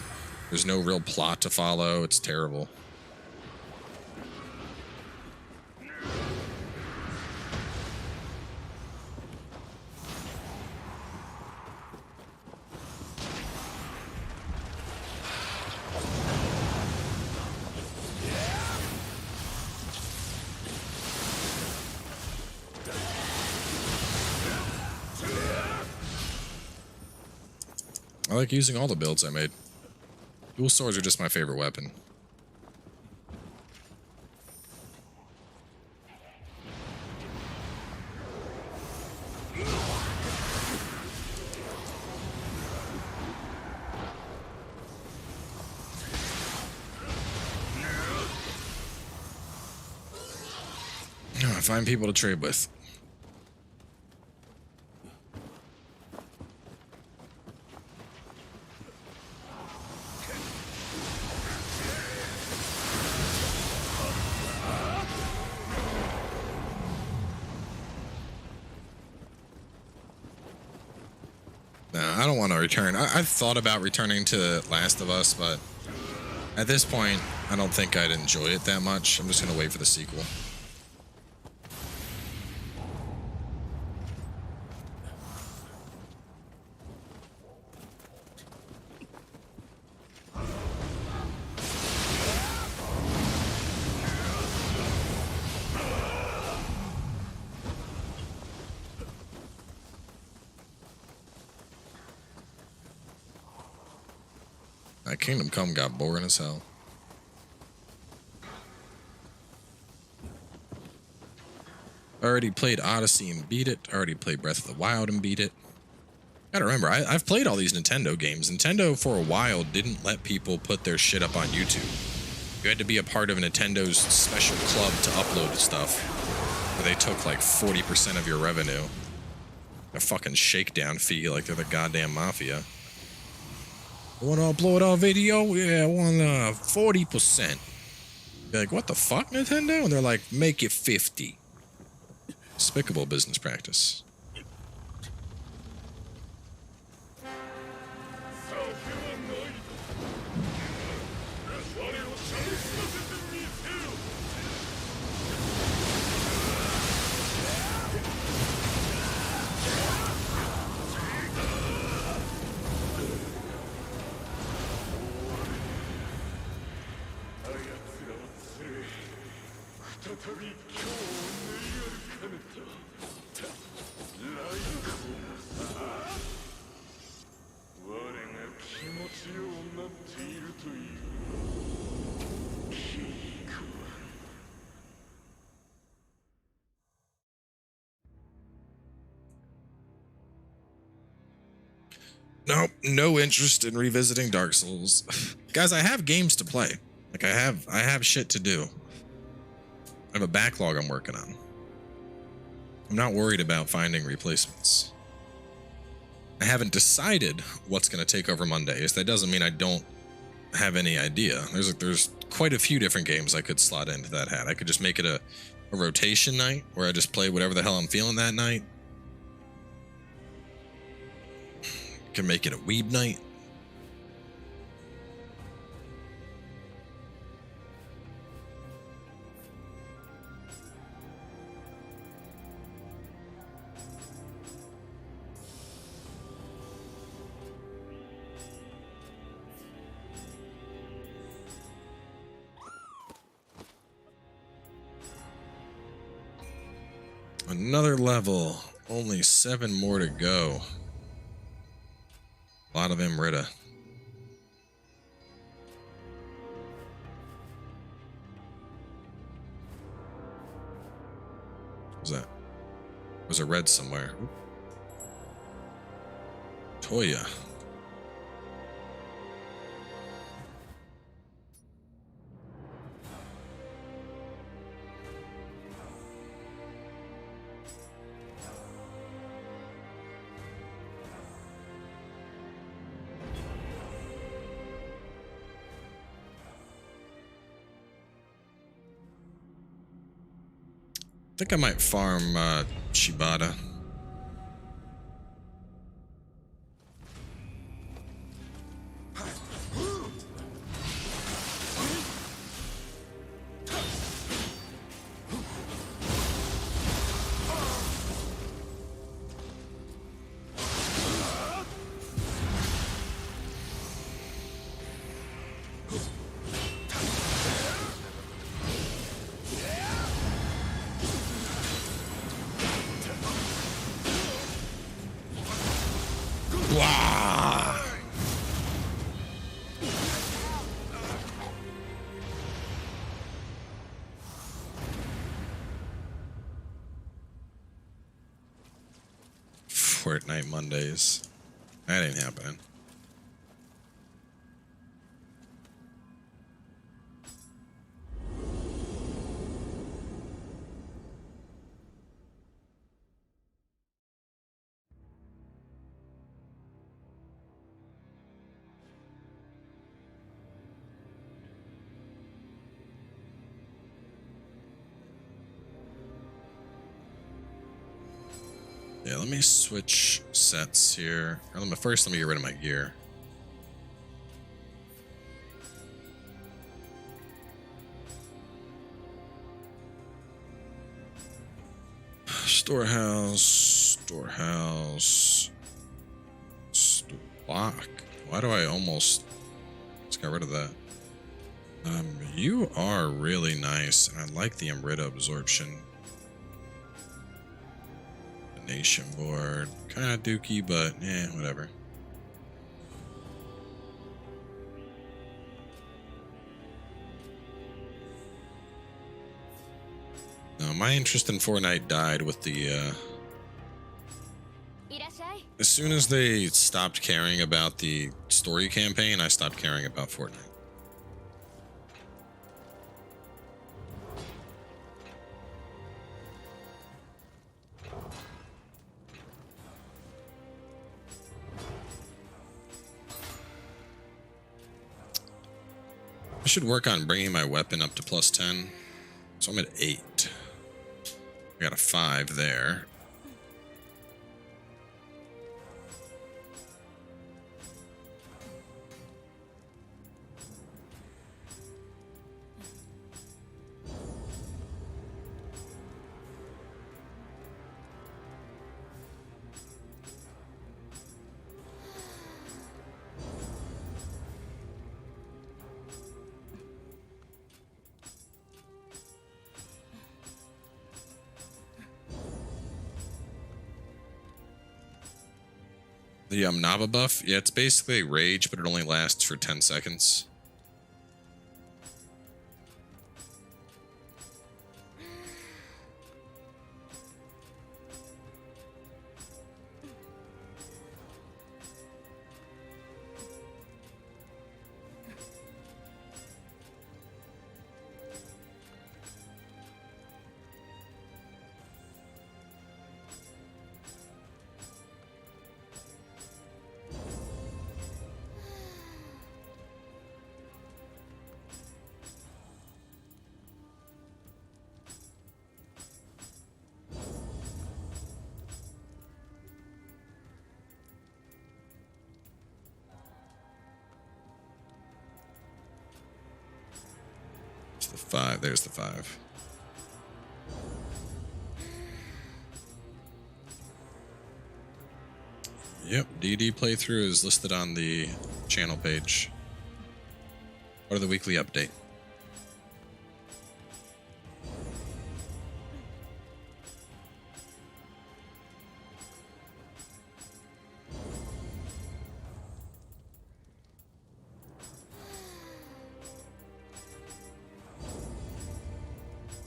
There's no real plot to follow. It's terrible. I like using all the builds I made. Dual swords are just my favorite weapon. I find people to trade with. I don't want to return. I've thought about returning to Last of Us, but at this point, I don't think I'd enjoy it that much. I'm just going to wait for the sequel. Kingdom Come got boring as hell. I already played Odyssey and beat it. I already played Breath of the Wild and beat it. Gotta remember, I've played all these Nintendo games. Nintendo, for a while, didn't let people put their shit up on YouTube. You had to be a part of Nintendo's special club to upload stuff, where they took like 40% of your revenue. A fucking shakedown fee like they're the goddamn mafia. You want to upload our video? Yeah, I want 40%. You're like, what the fuck, Nintendo? And they're like, make it 50. Despicable business practice. Nope, no interest in revisiting Dark Souls. Guys, I have games to play. Like I have shit to do. I have a backlog I'm working on. I'm not worried about finding replacements. I haven't decided what's going to take over Mondays. That doesn't mean I don't have any idea. There's quite a few different games I could slot into that hat. I could just make it a rotation night where I just play whatever the hell I'm feeling that night. Can make it a weeb night. Another level. Only 7 more to go. A lot of Emrita. What was that? Was a red somewhere. Toya. I think I might farm Shibata. Fortnite Mondays. That ain't happening. Yeah, let me switch sets here. First, let me get rid of my gear. Storehouse. Block. Why do I almost just got rid of that? You are really nice, and I like the Emrita absorption. Nation board, kind of dookie, but whatever. No, my interest in Fortnite died with the as soon as they stopped caring about the story campaign, I stopped caring about Fortnite. I should work on bringing my weapon up to +10. So I'm at 8. I got a 5 there. The Naba buff, yeah, it's basically rage, but it only lasts for 10 seconds. The 5, there's the 5. Yep, DD playthrough is listed on the channel page. Or the weekly update.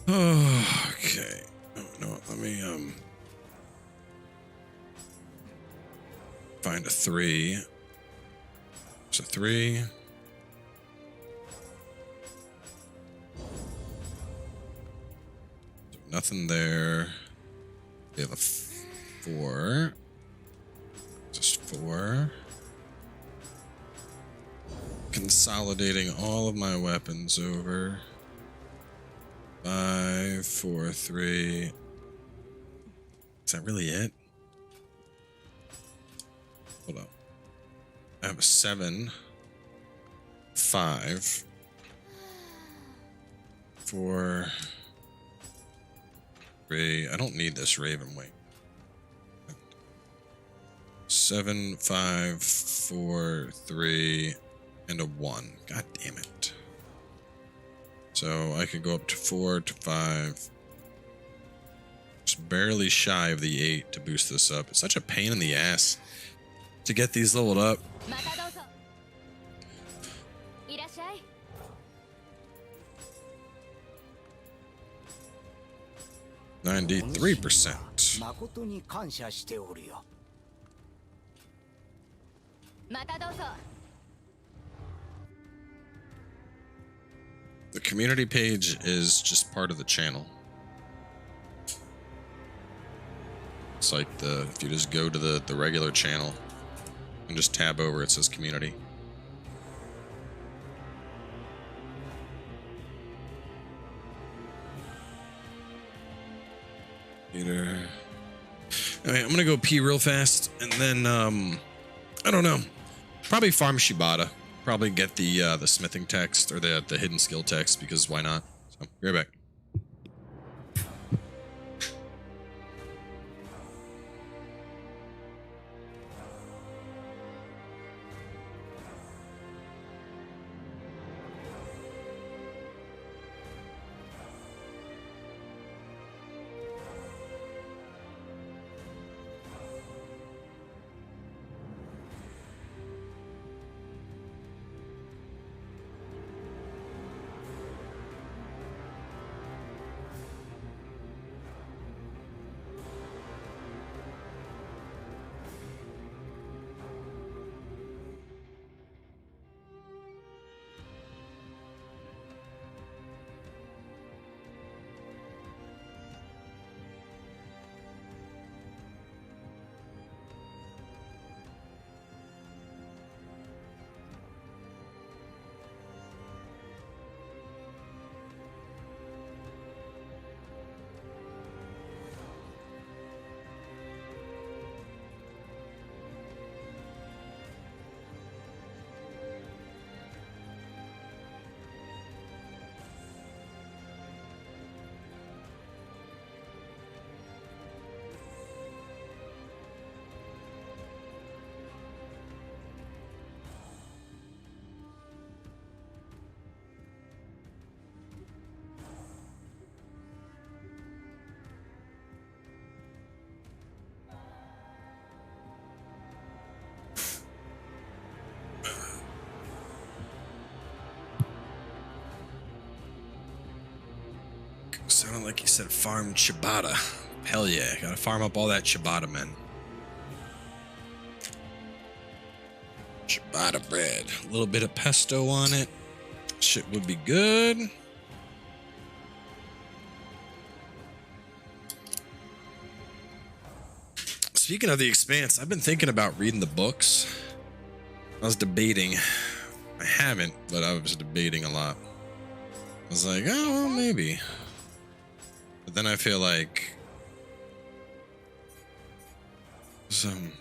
Okay. Oh, no, let me find a 3. There's a 3. Nothing there. We have a 4. Just 4. Consolidating all of my weapons over. 5, 4, 3. Is that really it? Hold up. I have a 7, 5, 4, 3. I don't need this Raven Wing. 7, 5, 4, 3, and a 1. God damn it. So I could go up to 4 to 5. Just barely shy of the 8 to boost this up. It's such a pain in the ass to get these leveled up. 93%. The community page is just part of the channel. It's like if you just go to the regular channel and just tab over, it says community. Peter. Alright, I'm gonna go pee real fast, and then I don't know. Probably farm Shibata. Probably get the smithing text or the hidden skill text, because why not? So, be right back. Sounded like you said farm ciabatta. Hell yeah, gotta farm up all that ciabatta, man. Ciabatta bread. A little bit of pesto on it. Shit would be good. Speaking of The Expanse, I've been thinking about reading the books. I was debating. I haven't, but I was debating a lot. I was like, oh, well, maybe. But then I feel like some.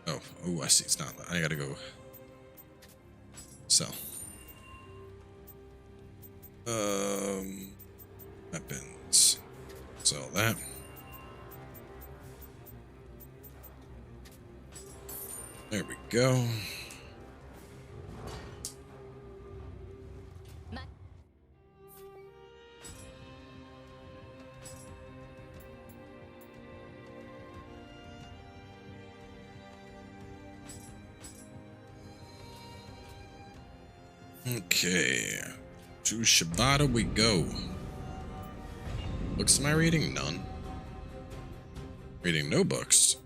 Oh, I see. It's not. I gotta go. Sell. Weapons. Sell that. There we go. Okay, to Shibata we go. Books am I reading? None. Reading no books.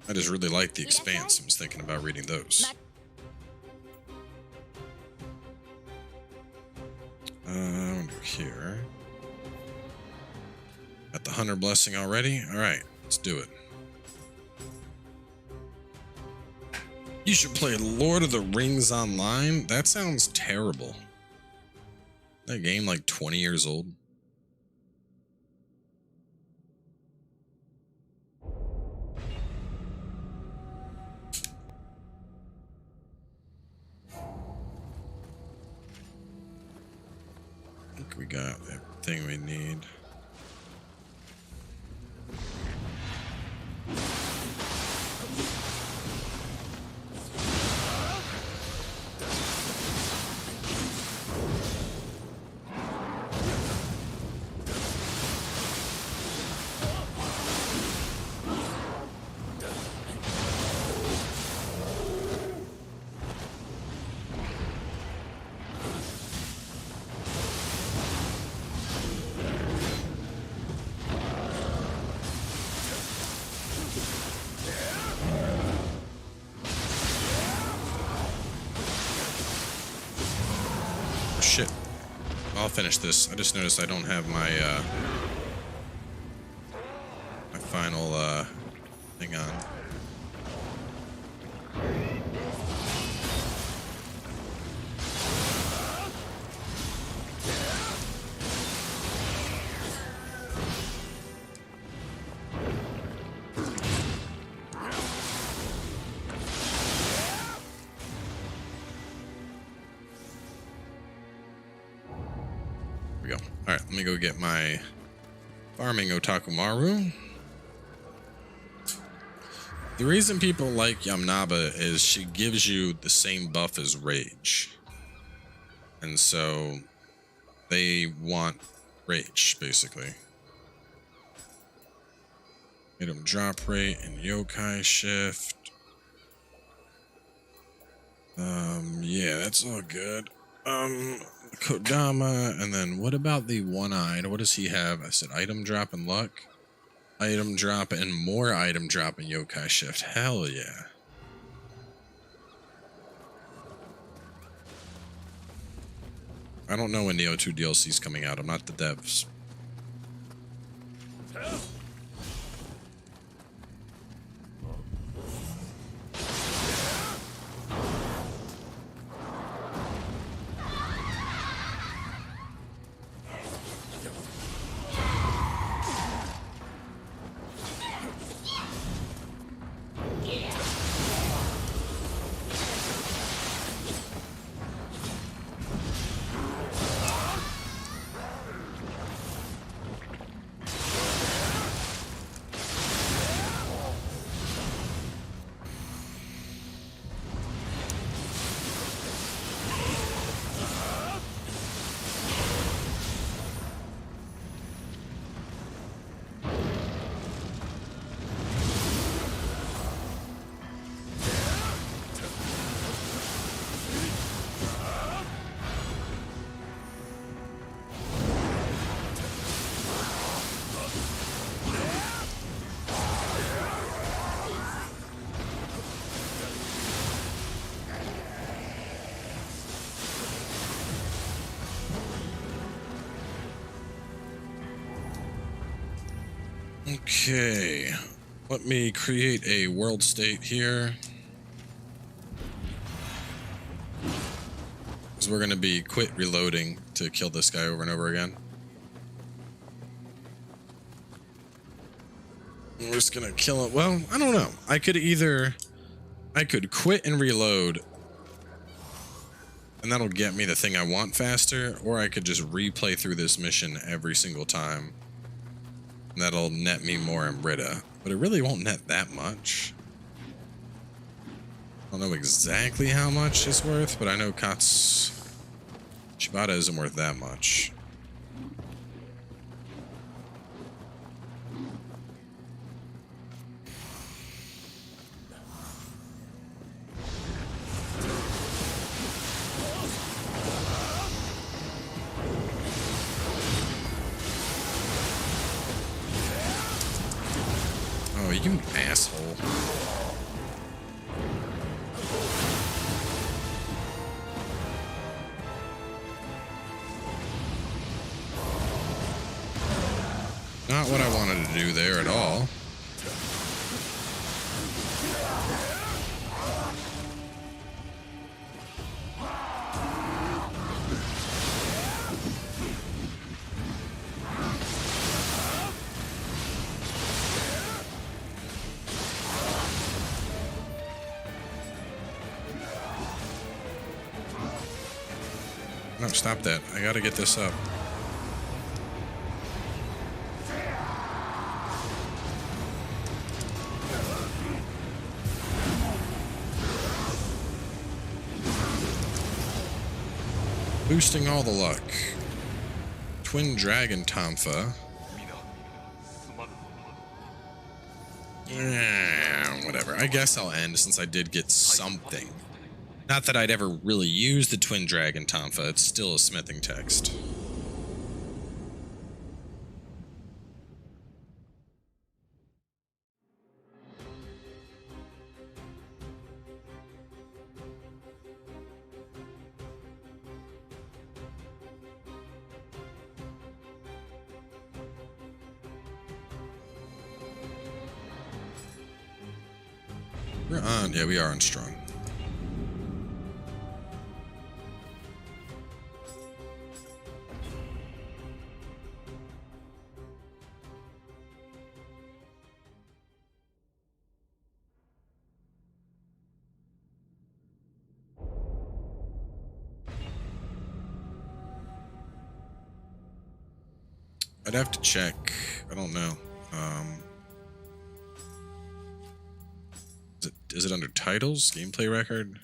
I just really like The Expanse. I was thinking about reading those. Here. Got the Hunter Blessing already? Alright, let's do it. You should play Lord of the Rings online? That sounds terrible. That game like 20 years old. I think we got everything we need. Shit. I'll finish this. I just noticed I don't have my my final thing on. Go. All right, let me go get my farming Otakumaru. The reason people like Yamnaba is she gives you the same buff as Rage. And so they want Rage, basically. Item drop rate and Yokai shift. Yeah, that's all good. Kodama, and then what about the one-eyed? What does he have? I said item drop and luck. Item drop and more item drop and Yokai shift. Hell yeah. I don't know when Nioh 2 DLC is coming out. I'm not the devs. Okay, let me create a world state here. Because we're going to be quit reloading to kill this guy over and over again. We're just going to kill it. Well, I don't know. I could quit and reload, and that'll get me the thing I want faster, or I could just replay through this mission every single time. And that'll net me more Amrita, but it really won't net that much. I don't know exactly how much it's worth, but I know Shibata isn't worth that much. Oh, you asshole. Not what I wanted to do there at all. No, stop that. I gotta get this up. Boosting all the luck. Twin Dragon Tonfa. Whatever. I guess I'll end since I did get something. Not that I'd ever really use the Twin Dragon Tonfa. It's still a smithing text. We're on. Yeah, we are on strong. I'd have to check. I don't know. Is it under titles? Gameplay record?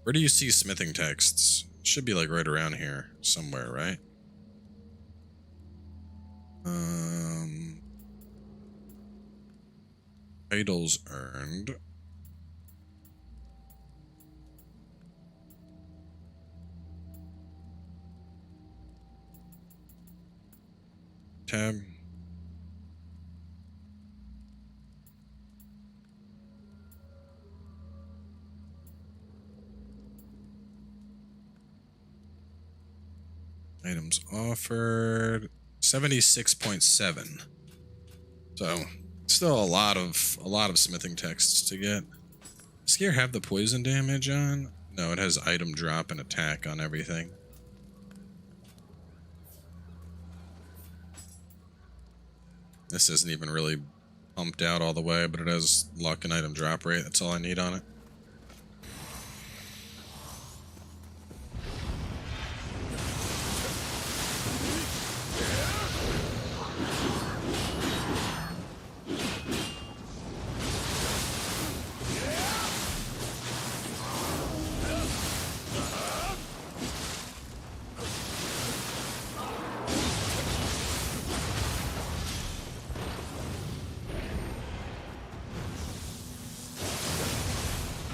Where do you see smithing texts? It should be like right around here somewhere, right? Titles earned. Tab. Items offered 76.7. So still a lot of smithing texts to get. Does gear have the poison damage on? No, it has item drop and attack on everything. This isn't even really pumped out all the way, but it has luck and item drop rate. That's all I need on it.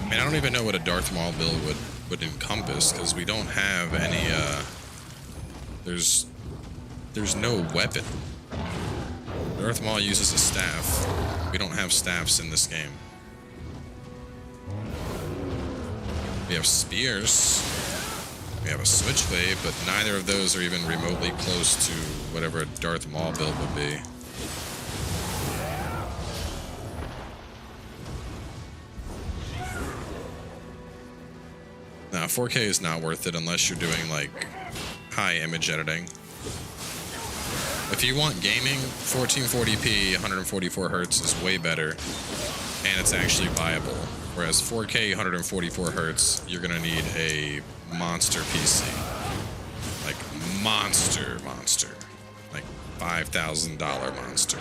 I don't even know what a Darth Maul build would encompass, because we don't have any, there's no weapon. Darth Maul uses a staff. We don't have staffs in this game. We have spears. We have a switchblade, but neither of those are even remotely close to whatever a Darth Maul build would be. Now, 4K is not worth it unless you're doing like high image editing. If you want gaming, 1440p 144 hertz is way better, and it's actually viable. Whereas 4K 144 hertz, you're gonna need a monster PC, like monster, like $5,000 monster.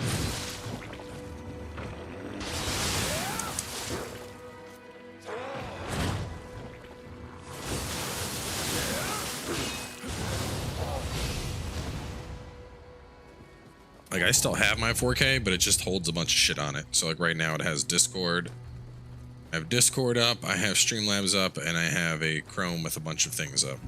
Like, I still have my 4K, but it just holds a bunch of shit on it. So like right now it has Discord. I have Discord up, I have Streamlabs up, and I have a Chrome with a bunch of things up.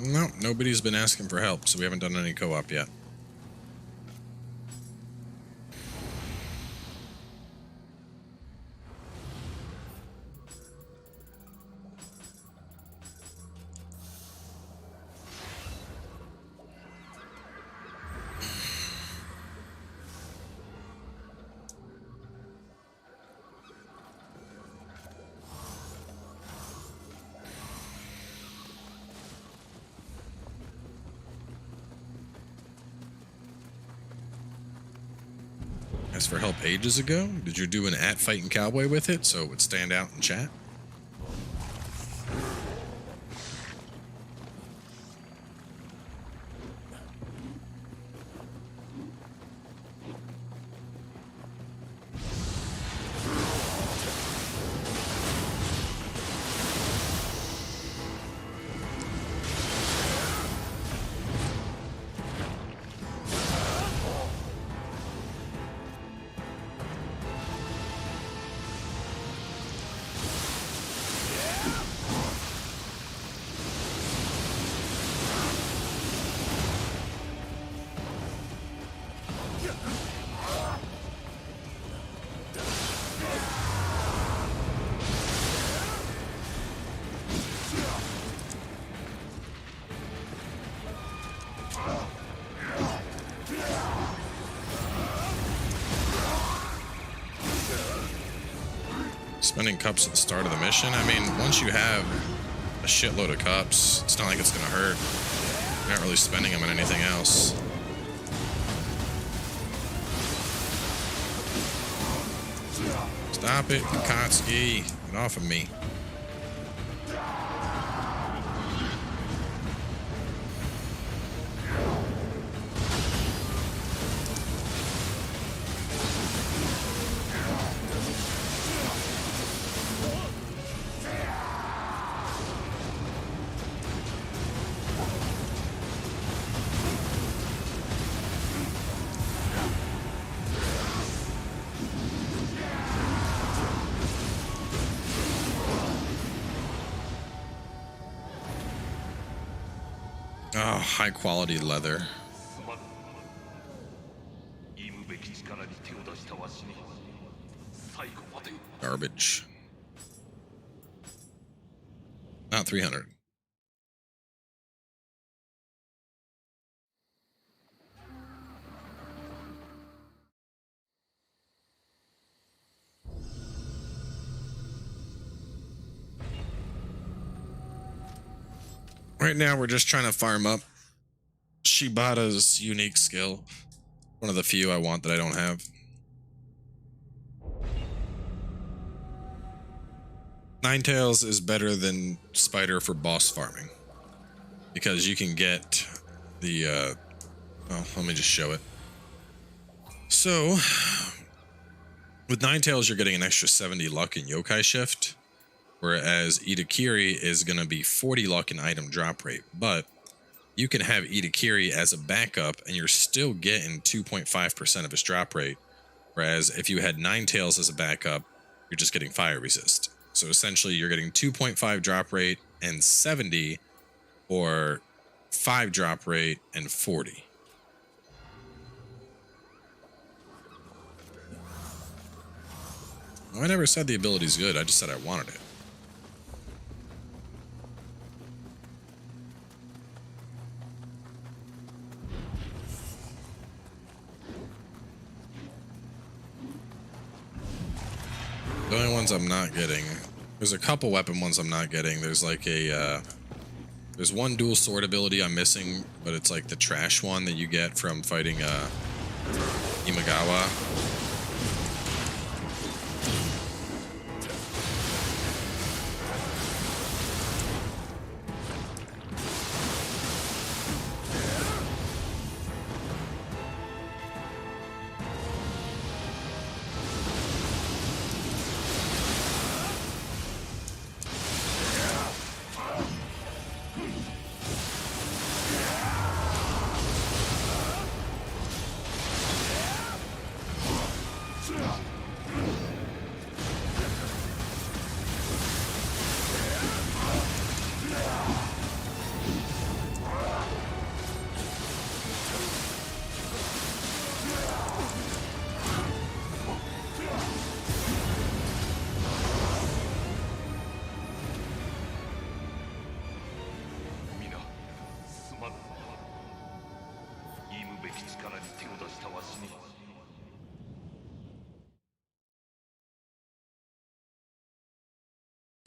No, nobody's been asking for help, so we haven't done any co-op yet. Asked for help ages ago? Did you do an @FightinCowboy with it so it would stand out in chat? Spending cups at the start of the mission? I mean, once you have a shitload of cups, it's not like it's gonna hurt. You're not really spending them on anything else. Stop it, Kotsky. Get off of me. Oh, high quality leather. Garbage. Not 300. Right now, we're just trying to farm up Shibata's unique skill. One of the few I want that I don't have. Ninetales is better than Spider for boss farming. Because you can get the, well, let me just show it. So, with Ninetales, you're getting an extra 70 luck in Yokai shift. Whereas Itakiri is going to be 40 luck in item drop rate. But you can have Itakiri as a backup and you're still getting 2.5% of his drop rate. Whereas if you had Ninetales as a backup, you're just getting fire resist. So essentially you're getting 2.5 drop rate and 70, or 5 drop rate and 40. Well, I never said the ability's good, I just said I wanted it. The only ones I'm not getting, there's a couple weapon ones I'm not getting. There's like a, there's one dual sword ability I'm missing, but it's like the trash one that you get from fighting Imagawa.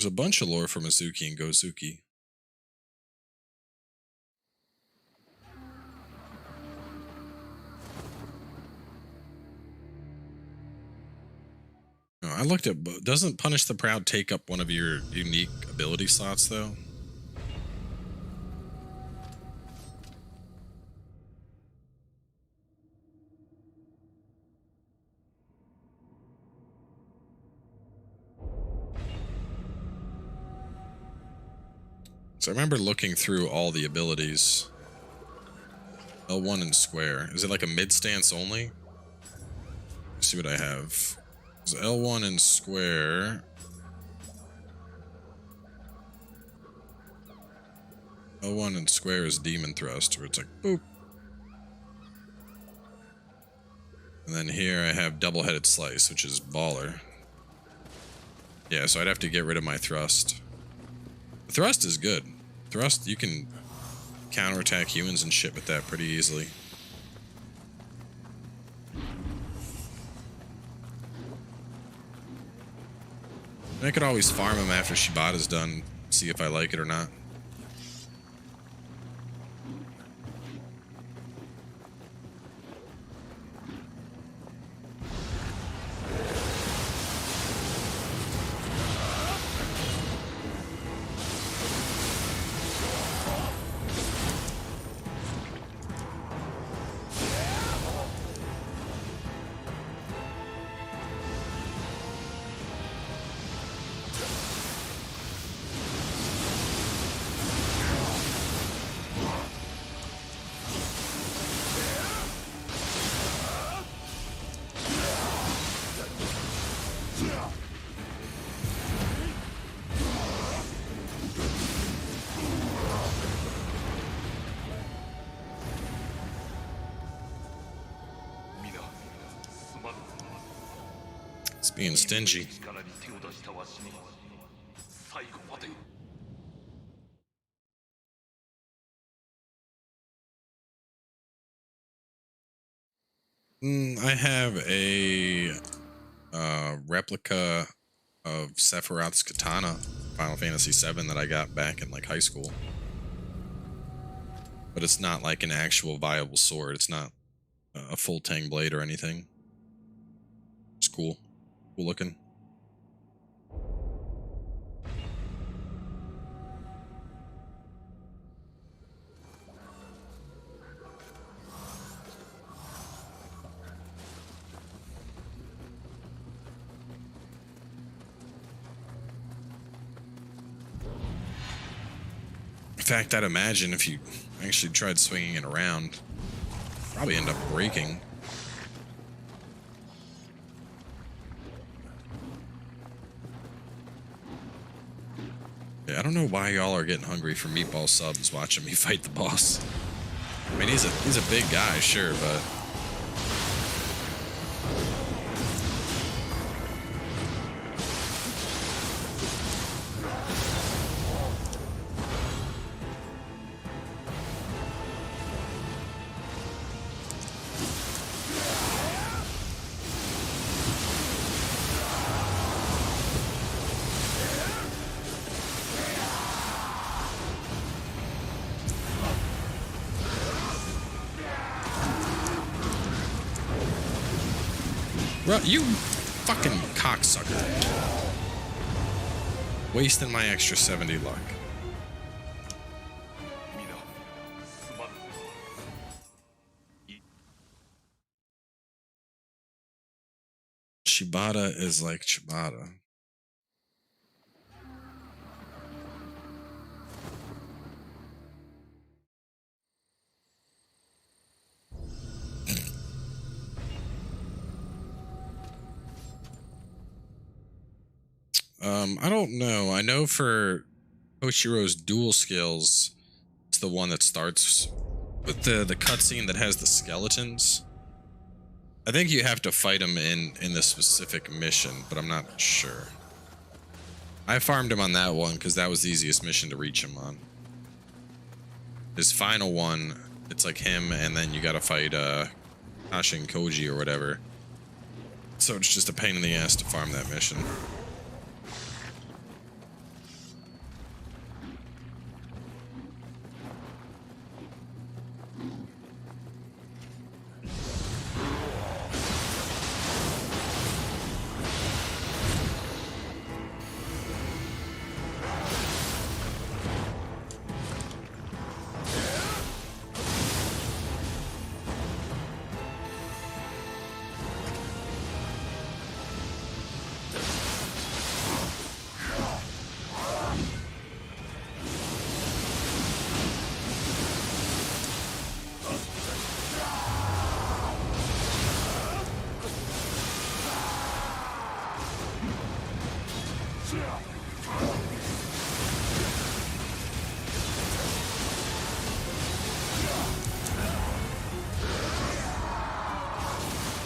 There's a bunch of lore for Mizuki and Gozuki. No, I looked at, doesn't Punish the Proud take up one of your unique ability slots though? So I remember looking through all the abilities. L1 and square. Is it like a mid stance only? Let's see what I have. So L1 and square. L1 and square is demon thrust, where it's like boop. And then here I have double-headed slice, which is baller. Yeah, so I'd have to get rid of my thrust. Thrust is good. Thrust, you can counterattack humans and shit with that pretty easily. And I could always farm him after Shibata's done, see if I like it or not. Being stingy. I have a replica of Sephiroth's katana, Final Fantasy VII, that I got back in like high school. But it's not like an actual viable sword. It's not a full tang blade or anything. It's cool. Cool looking. In fact, I'd imagine if you actually tried swinging it around, probably end up breaking. Yeah, I don't know why y'all are getting hungry for meatball subs watching me fight the boss. I mean, he's a big guy, sure, but bro, you fucking cocksucker. Wasting my extra 70 luck. Shibata is like Shibata. I don't know. I know for Hoshiro's dual skills, it's the one that starts with the cutscene that has the skeletons. I think you have to fight him in the specific mission, but I'm not sure. I farmed him on that one because that was the easiest mission to reach him on. His final one, it's like him, and then you gotta fight Hashin Koji or whatever. So it's just a pain in the ass to farm that mission.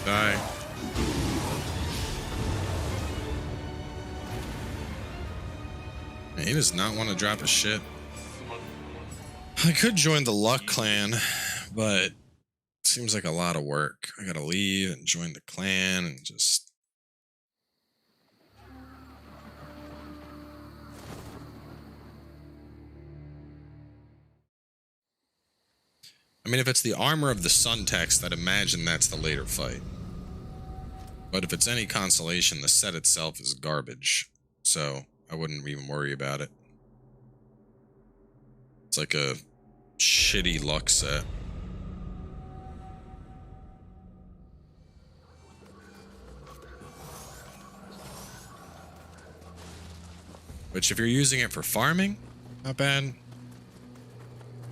Die. Man, he does not want to drop his shit. I could join the Luck clan, but it seems like a lot of work. I gotta leave and join the clan and just... I mean, if it's the armor of the sun text, I'd imagine that's the later fight. But if it's any consolation, the set itself is garbage, so I wouldn't even worry about it. It's like a shitty luck set. Which, if you're using it for farming, not bad.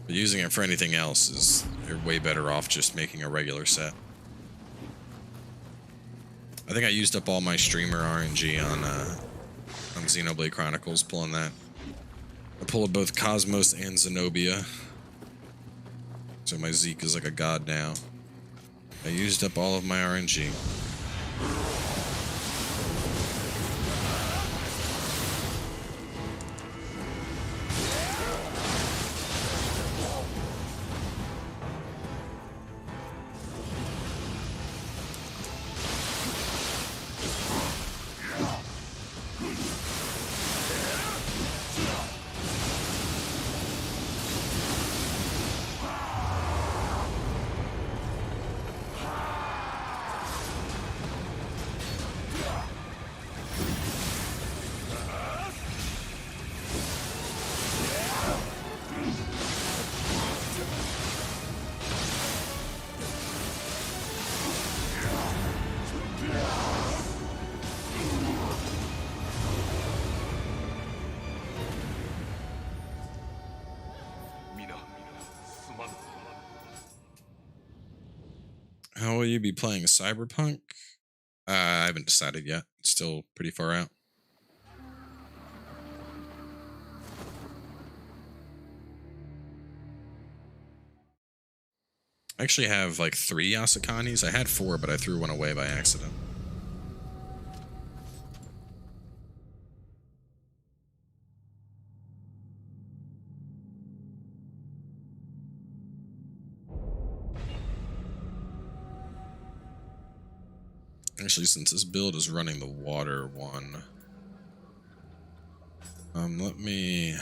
But using it for anything else is, you're way better off just making a regular set. I think I used up all my streamer RNG on Xenoblade Chronicles, pulling that. I pulled both Cosmos and Zenobia. So my Zeke is like a god now. I used up all of my RNG. How will you be playing Cyberpunk? I haven't decided yet. It's still pretty far out. I actually have like 3 Yasukanis. I had 4, but I threw one away by accident. Actually, since this build is running the water one, let me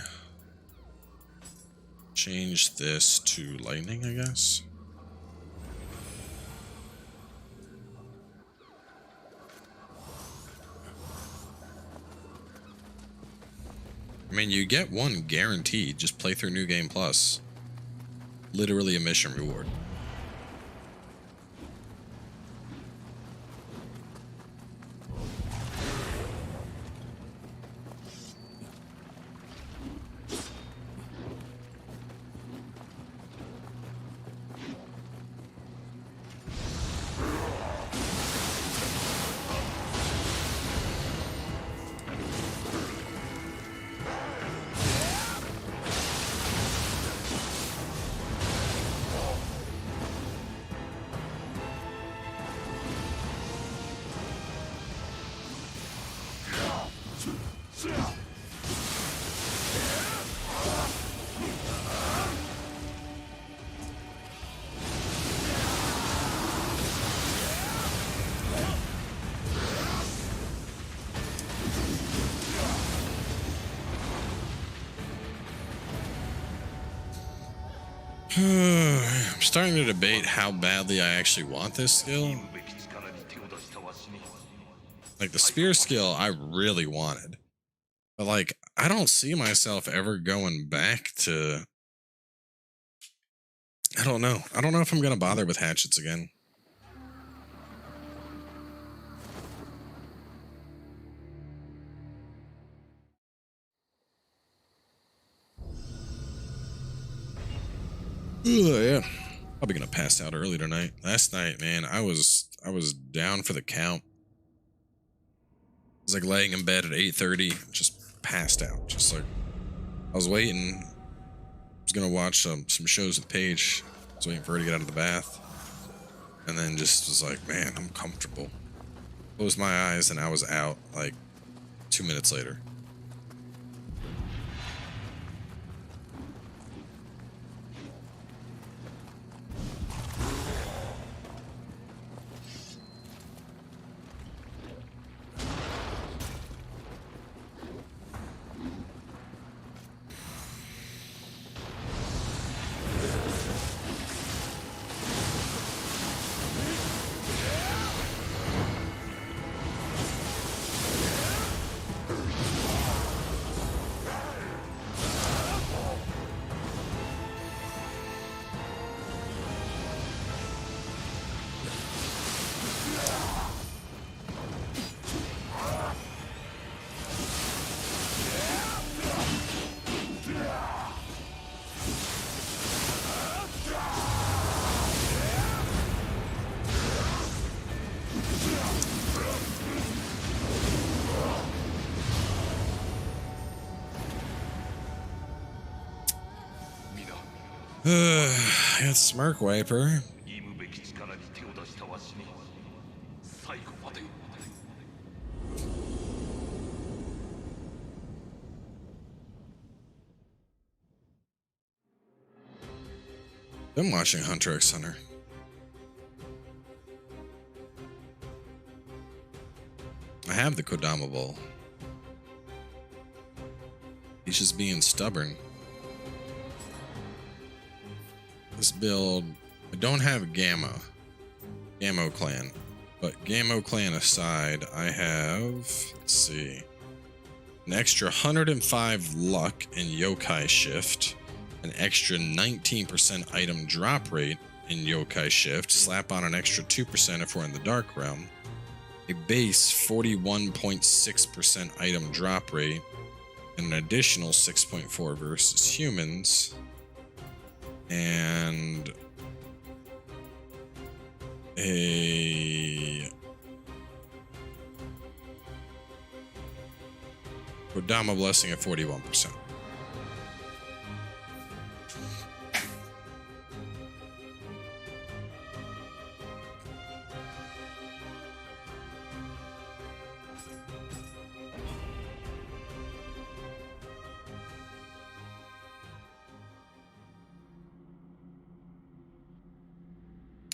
change this to lightning, I guess. I mean, you get one guaranteed. Just play through New Game Plus. Literally a mission reward. I'm starting to debate how badly I actually want this skill. Like, the spear skill I really wanted. But, like, I don't see myself ever going back to... I don't know. I don't know if I'm going to bother with hatchets again. Yeah, probably gonna pass out early tonight. Last night, man, I was down for the count. I was like laying in bed at 8:30, just passed out. Just like I was waiting. I was gonna watch some shows with Paige. I was waiting for her to get out of the bath, and then just was like, man, I'm comfortable. Closed my eyes and I was out like 2 minutes later. I got Smirk Wiper. Been watching Hunter x Hunter. I have the Kodama Bowl. He's just being stubborn. This build, I don't have Gamma Clan, but Gamma Clan aside, I have, let's see, an extra 105 luck in Yokai Shift, an extra 19% item drop rate in Yokai Shift, slap on an extra 2% if we're in the Dark Realm, a base 41.6% item drop rate, and an additional 6.4 versus humans, and a Kodama Blessing at 41%.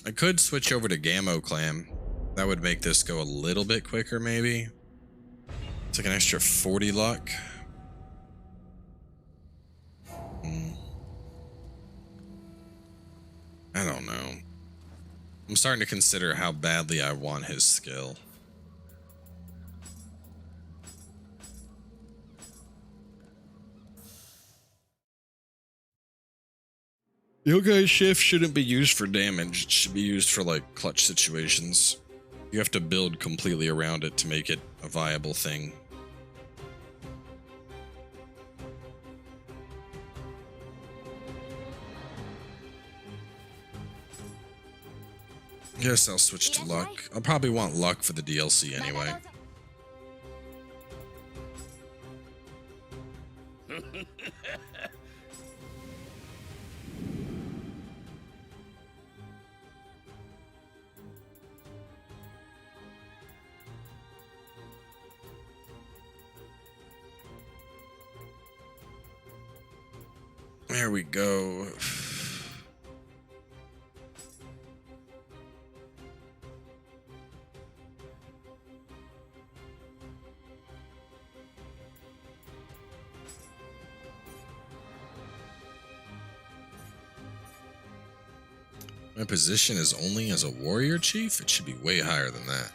I could switch over to Gammo Clam. That would make this go a little bit quicker, maybe. It's like an extra 40 luck. I don't know. I'm starting to consider how badly I want his skill. Yokai Shift shouldn't be used for damage. It should be used for like clutch situations. You have to build completely around it to make it a viable thing. Guess I'll switch to luck. I'll probably want luck for the DLC anyway. There we go. My position is only as a warrior chief? It should be way higher than that.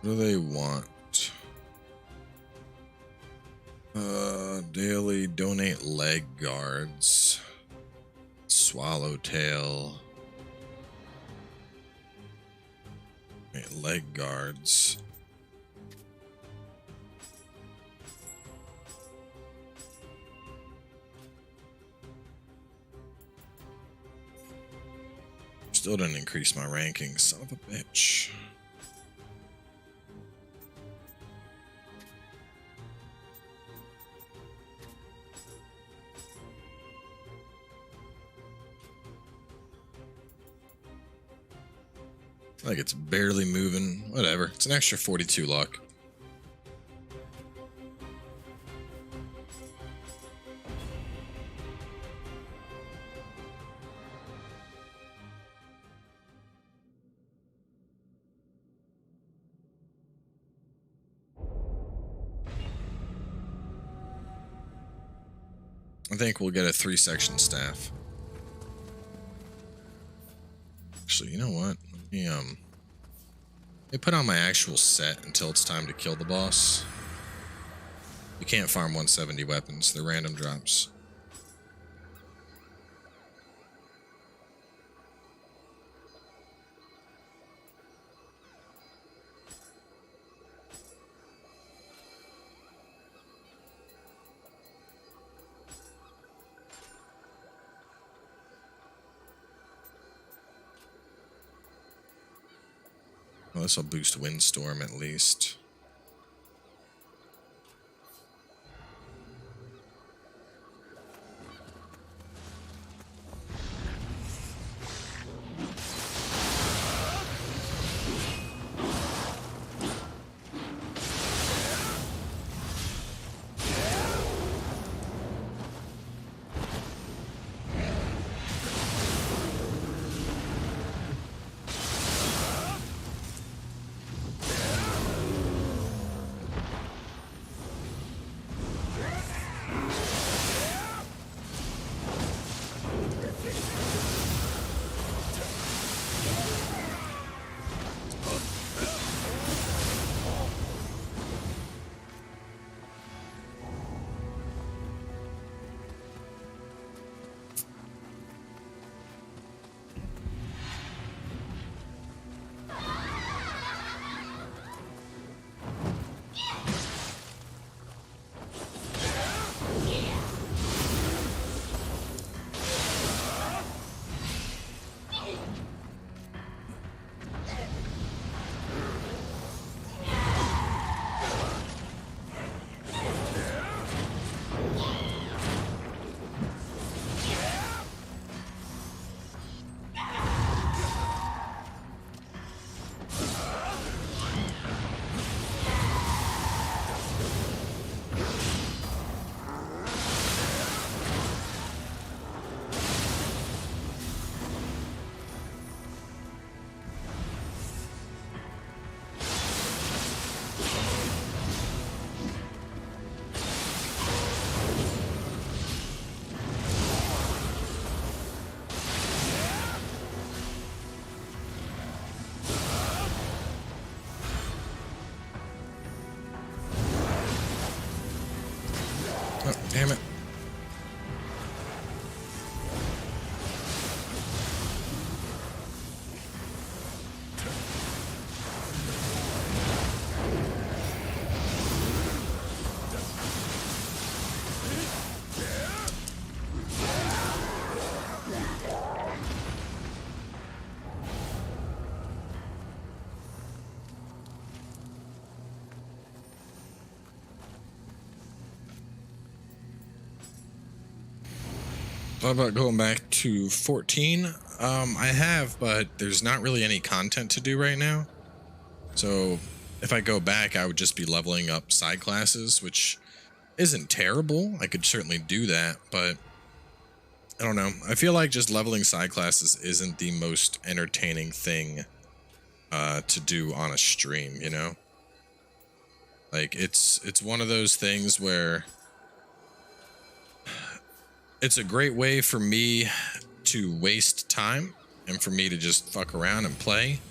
What do they want? Daily donate leg guards. Swallowtail. Leg guards. Still didn't increase my ranking, son of a bitch. Like it's barely moving. Whatever. It's an extra 42 luck. I think we'll get a 3-section staff. Actually, you know what? Let me put on my actual set until it's time to kill the boss. You can't farm 170 weapons. They're random drops. Well, this will boost Windstorm at least. Oh, damn it. How about going back to 14? I have, but there's not really any content to do right now. So if I go back, I would just be leveling up side classes, which isn't terrible. I could certainly do that, but I don't know. I feel like just leveling side classes isn't the most entertaining thing to do on a stream, you know? Like it's one of those things where it's a great way for me to waste time and for me to just fuck around and play.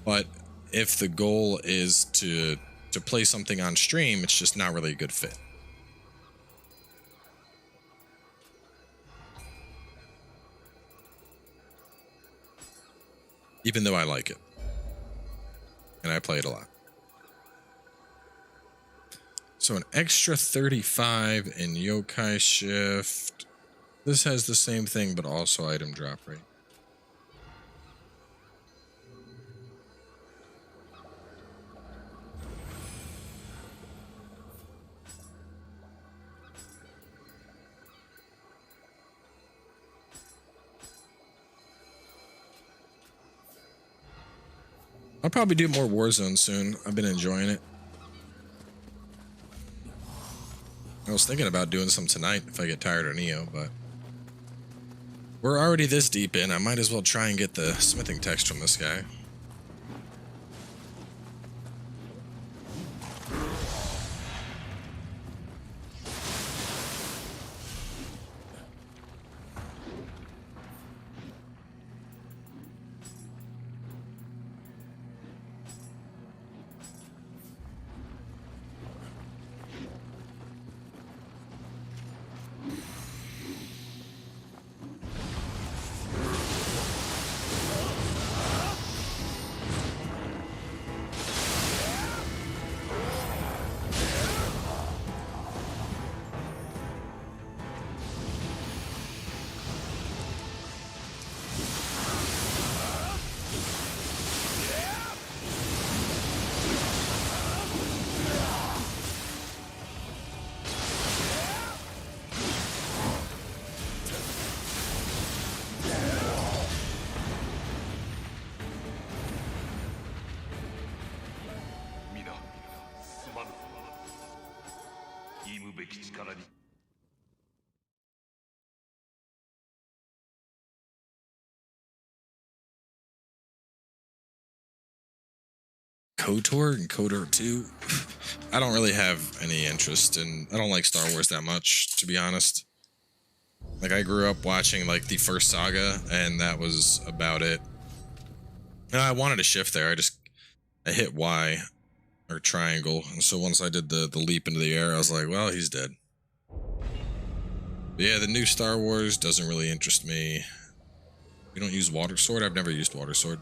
But if the goal is to play something on stream, it's just not really a good fit. Even though I like it. And I play it a lot. So an extra 35 in Yokai shift. This has the same thing, but also item drop rate. I'll probably do more Warzone soon. I've been enjoying it. I was thinking about doing some tonight if I get tired of Nioh, but we're already this deep in. I might as well try and get the smithing text from this guy. KOTOR and KOTOR 2. I don't really have any interest in. I don't like Star Wars that much, to be honest. Like, I grew up watching like the first saga, and that was about it. I wanted to shift there. I hit Y or triangle, and so once I did the leap into the air, I was like, well, he's dead. But yeah, the new Star Wars doesn't really interest me. You don't use water sword? I've never used water sword.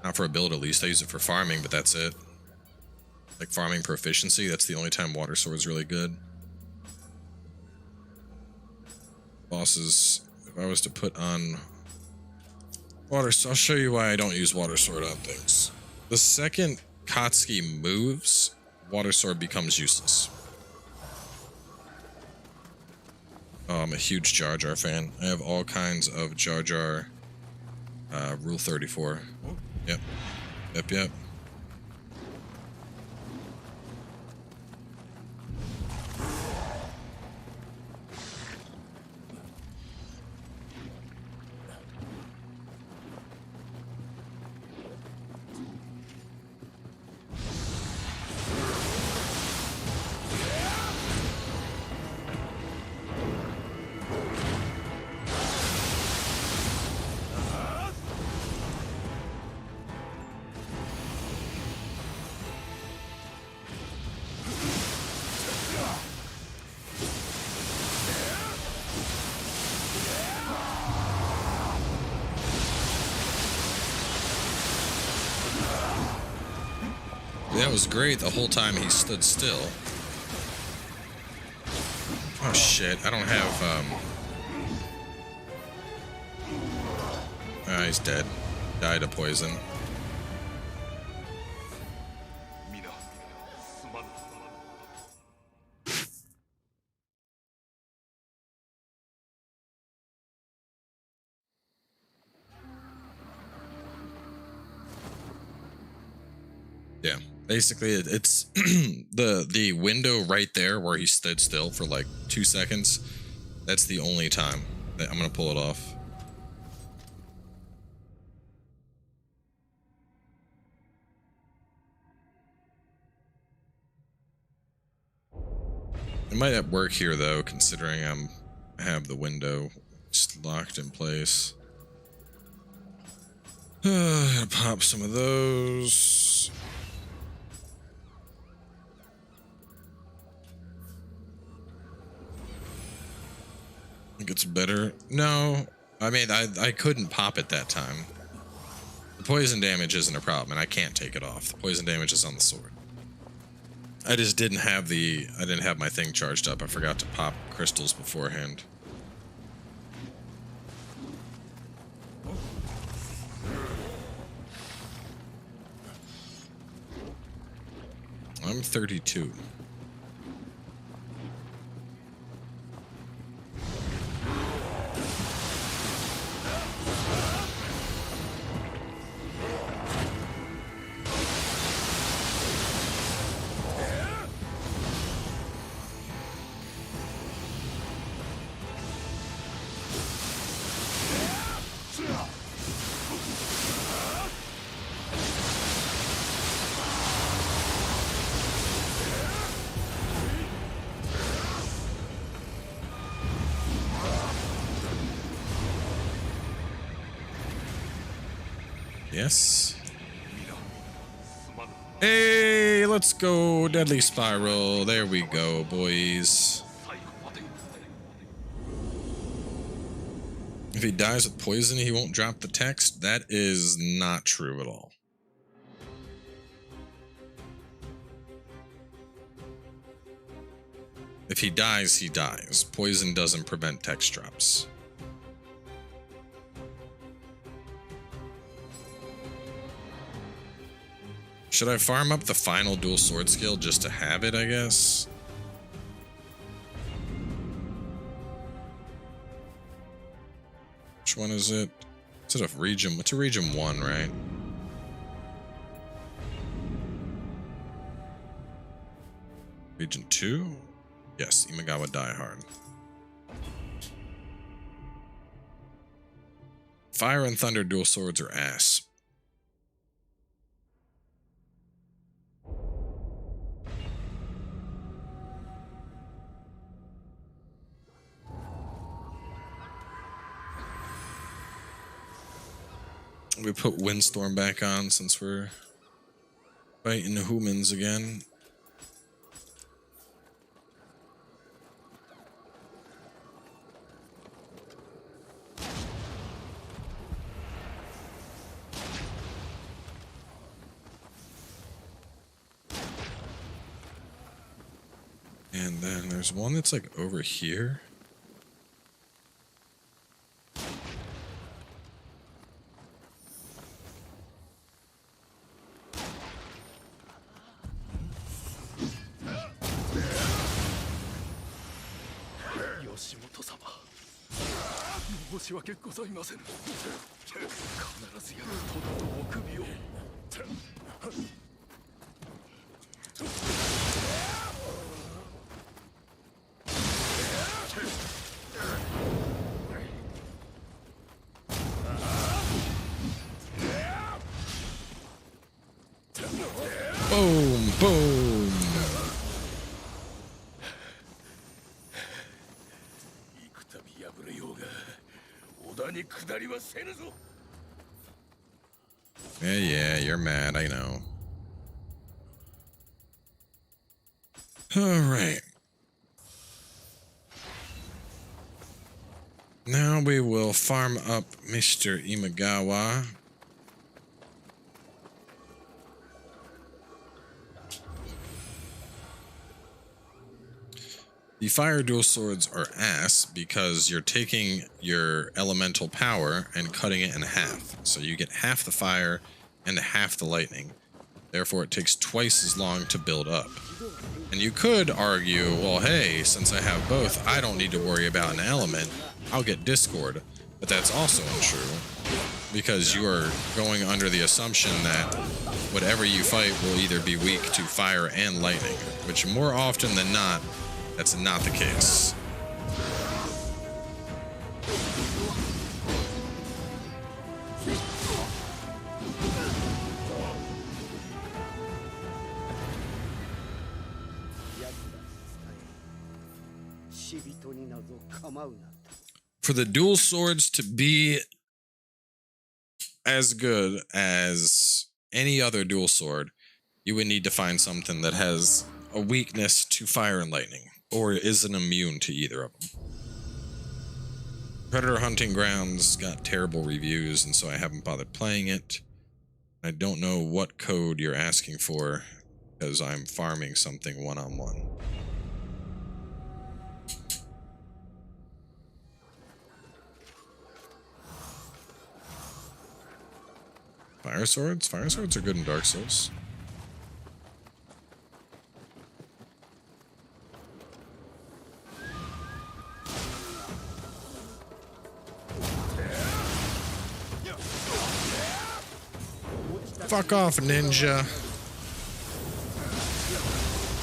Not for a build, at least. I use it for farming, but that's it. Like farming proficiency, that's the only time water sword's really good. Bosses, if I was to put on water, so I'll show you why I don't use water sword on things. The second Kotsky moves, water sword becomes useless. Oh, I'm a huge Jar Jar fan. I have all kinds of Jar Jar Rule 34. Yep. Yep. That was great the whole time he stood still. Oh shit, I don't have, ah, he's dead. Died of poison. Yeah, basically it's the window right there where he stood still for like 2 seconds. That's the only time that I'm gonna pull it off. It might not work here though, considering I have the window just locked in place. Gonna pop some of those. I think it's better. No, I mean, I couldn't pop it that time. The poison damage isn't a problem, and I can't take it off. The poison damage is on the sword. I just didn't have my thing charged up. I forgot to pop crystals beforehand. I'm 32. Yes. Hey, let's go. Deadly Spiral. There we go, boys. If he dies with poison, he won't drop the text. That is not true at all. If he dies, he dies. Poison doesn't prevent text drops. Should I farm up the final dual sword skill just to have it, I guess? Which one is it? Is it a region? It's a region 1, right? Region 2? Yes, Imagawa Die Hard. Fire and Thunder dual swords are ass. We put Windstorm back on since we're fighting humans again. And then there's one that's like over here. Boom, boom. Yeah, you're mad, I know. All right. Now we will farm up Mr. Imagawa. The fire dual swords are ass because you're taking your elemental power and cutting it in half. So you get half the fire and half the lightning. Therefore, it takes twice as long to build up. And you could argue, well, hey, since I have both, I don't need to worry about an element. I'll get Discord. But that's also untrue, because you are going under the assumption that whatever you fight will either be weak to fire and lightning, which more often than not, that's not the case. For the dual swords to be as good as any other dual sword, you would need to find something that has a weakness to fire and lightning, or isn't immune to either of them. Predator Hunting Grounds got terrible reviews, and so I haven't bothered playing it. I don't know what code you're asking for, because I'm farming something one-on-one. Fire swords? Fire swords are good in Dark Souls. Fuck off, ninja.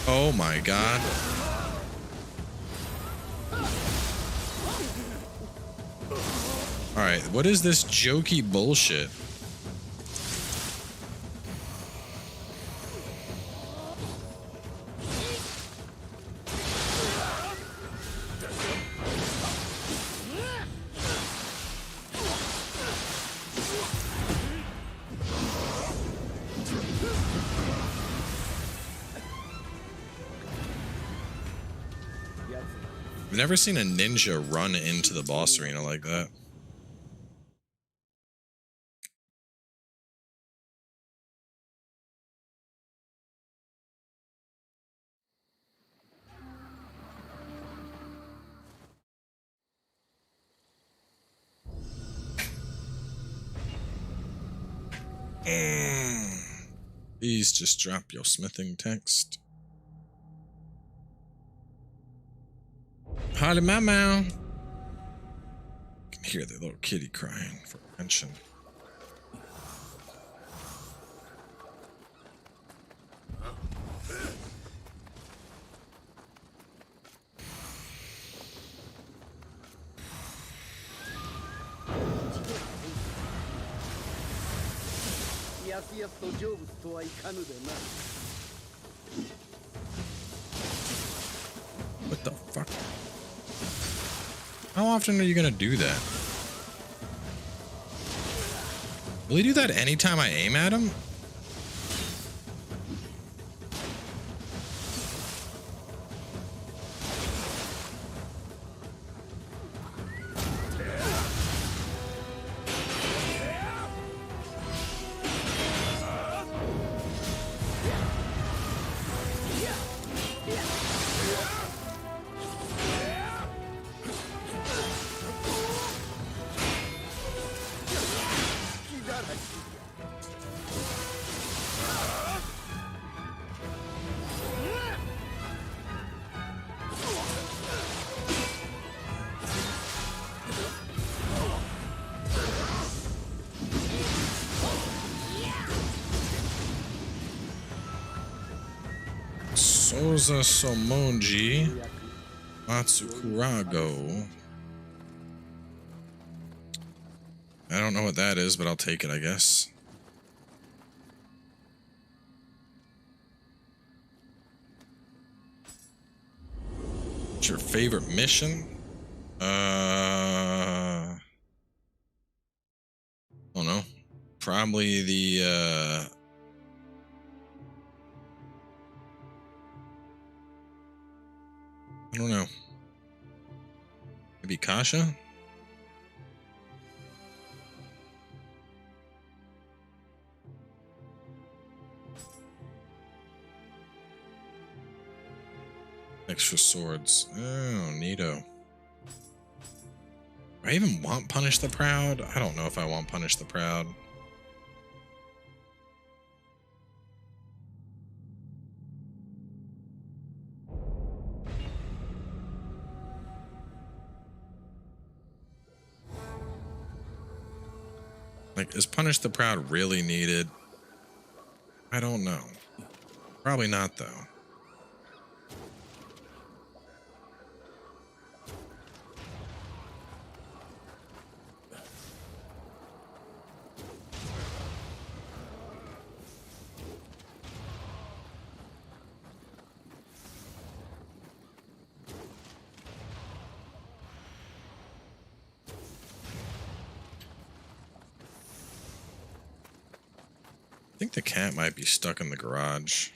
Oh my god. Alright, what is this jokey bullshit? I've never seen a ninja run into the boss arena like that. Please just drop your smithing text. Holy mama. You can hear the little kitty crying for attention. What the fuck? How often are you gonna do that? Will he do that anytime I aim at him? Soza Somonji Matsukurago. I don't know what that is, but I'll take it, I guess. What's your favorite mission? I don't know. Probably the I don't know. Maybe Kasha? Next for swords. Oh, neato. Do I even want Punish the Proud? I don't know if I want Punish the Proud. Like, is Punish the Proud really needed? I don't know. Probably not, though. I think the cat might be stuck in the garage.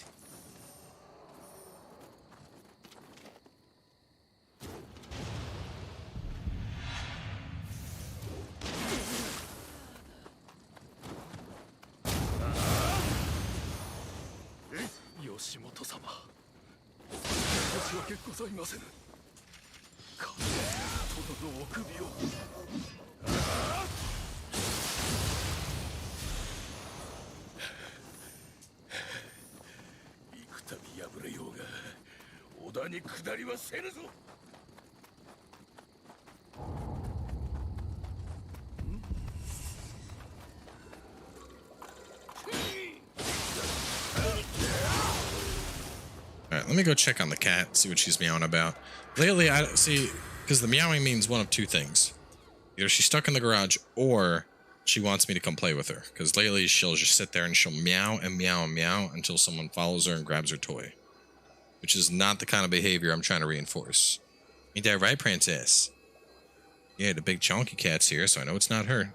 Alright, let me go check on the cat, see what she's meowing about. Lately, I see, because the meowing means one of two things. Either she's stuck in the garage, or she wants me to come play with her. Because lately, she'll just sit there and she'll meow and meow and meow until someone follows her and grabs her toy. Which is not the kind of behavior I'm trying to reinforce. Ain't that right, princess? Yeah, the big chonky cat's here, so I know it's not her.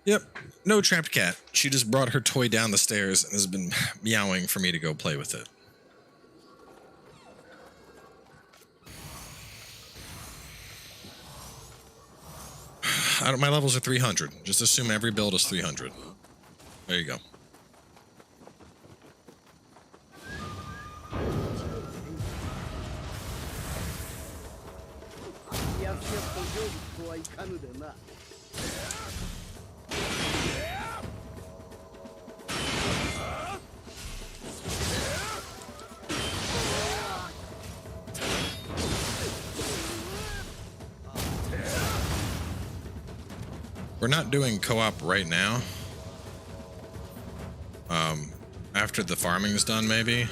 Yep, no trapped cat. She just brought her toy down the stairs and has been meowing for me to go play with it. My levels are 300. Just assume every build is 300. There you go. We're not doing co-op right now. After the farming is done, maybe.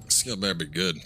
Skill better be good.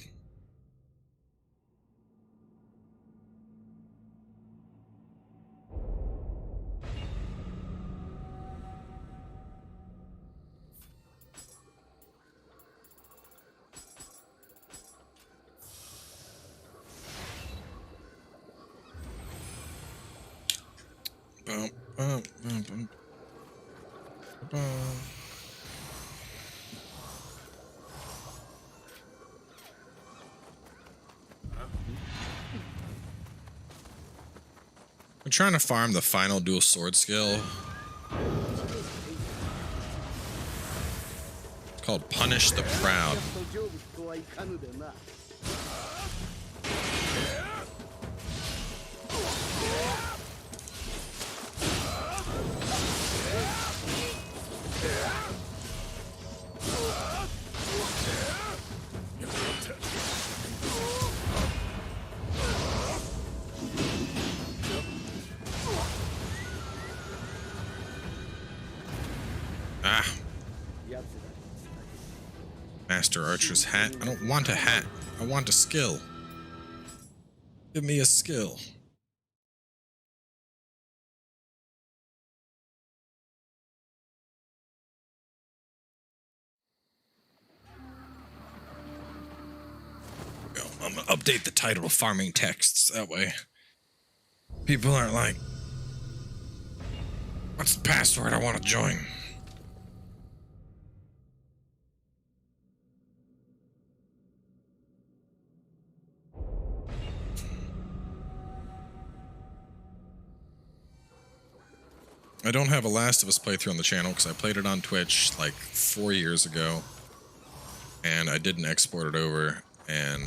I'm trying to farm the final dual sword skill. It's called Punish the Proud. Master Archer's hat. I don't want a hat. I want a skill. Give me a skill. I'm gonna update the title of farming texts. That way people aren't like, what's the password? I want to join. I don't have a Last of Us playthrough on the channel because I played it on Twitch like 4 years ago and I didn't export it over and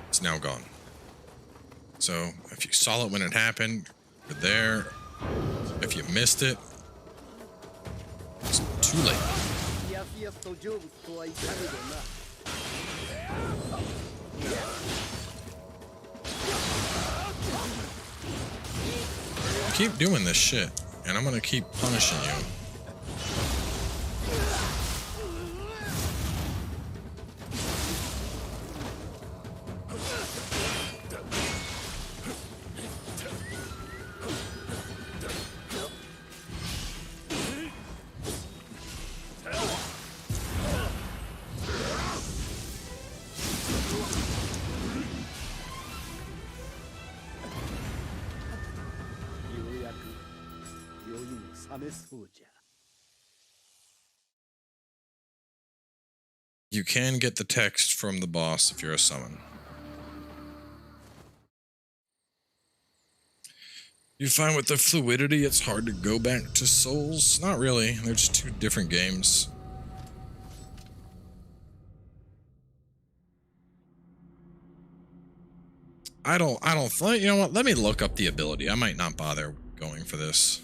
it's now gone. So if you saw it when it happened, you're there. If you missed it, it's too late. Keep doing this shit. And I'm gonna keep punishing you. You can get the text from the boss if you're a summon. You find with the fluidity it's hard to go back to Souls? Not really. They're just two different games. I don't you know what? Let me look up the ability. I might not bother going for this.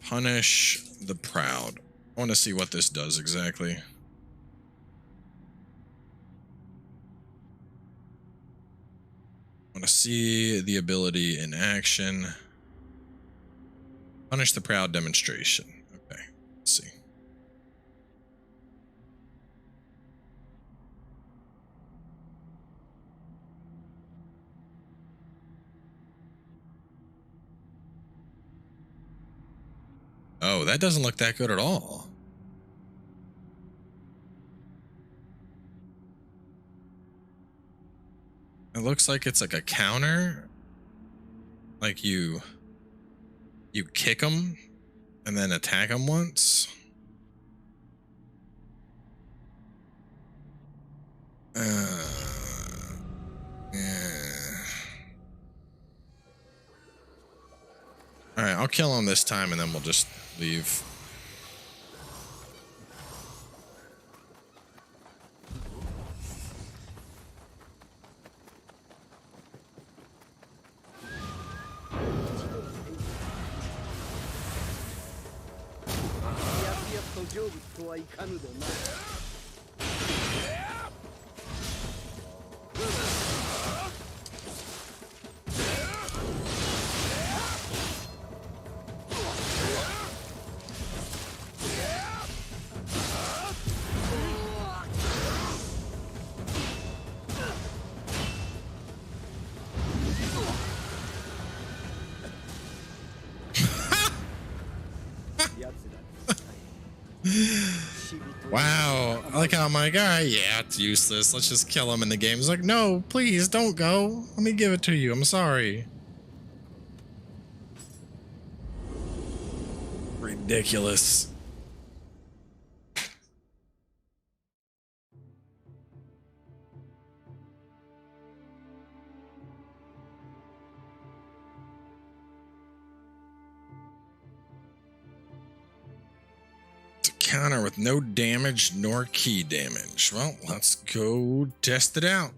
Punish the Proud. I want to see what this does exactly. I want to see the ability in action. Punish the proud demonstration. Okay, let's see. Oh, that doesn't look that good at all. It looks like it's like a counter. Like you kick them and then attack them once. Yeah. All right, I'll kill him this time and then we'll just leave. Wow, I like how I'm like, all right, yeah, it's useless. Let's just kill him in the game. He's like, no, please don't go. Let me give it to you. I'm sorry. Ridiculous. Counter with no damage nor key damage. Well, let's go test it out.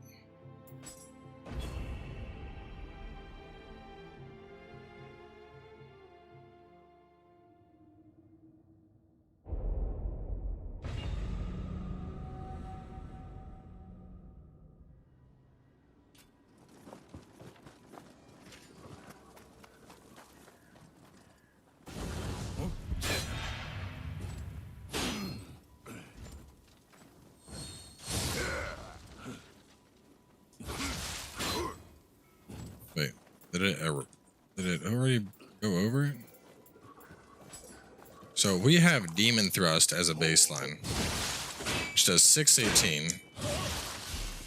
Wait, did it already go over it? So we have Demon Thrust as a baseline, which does 618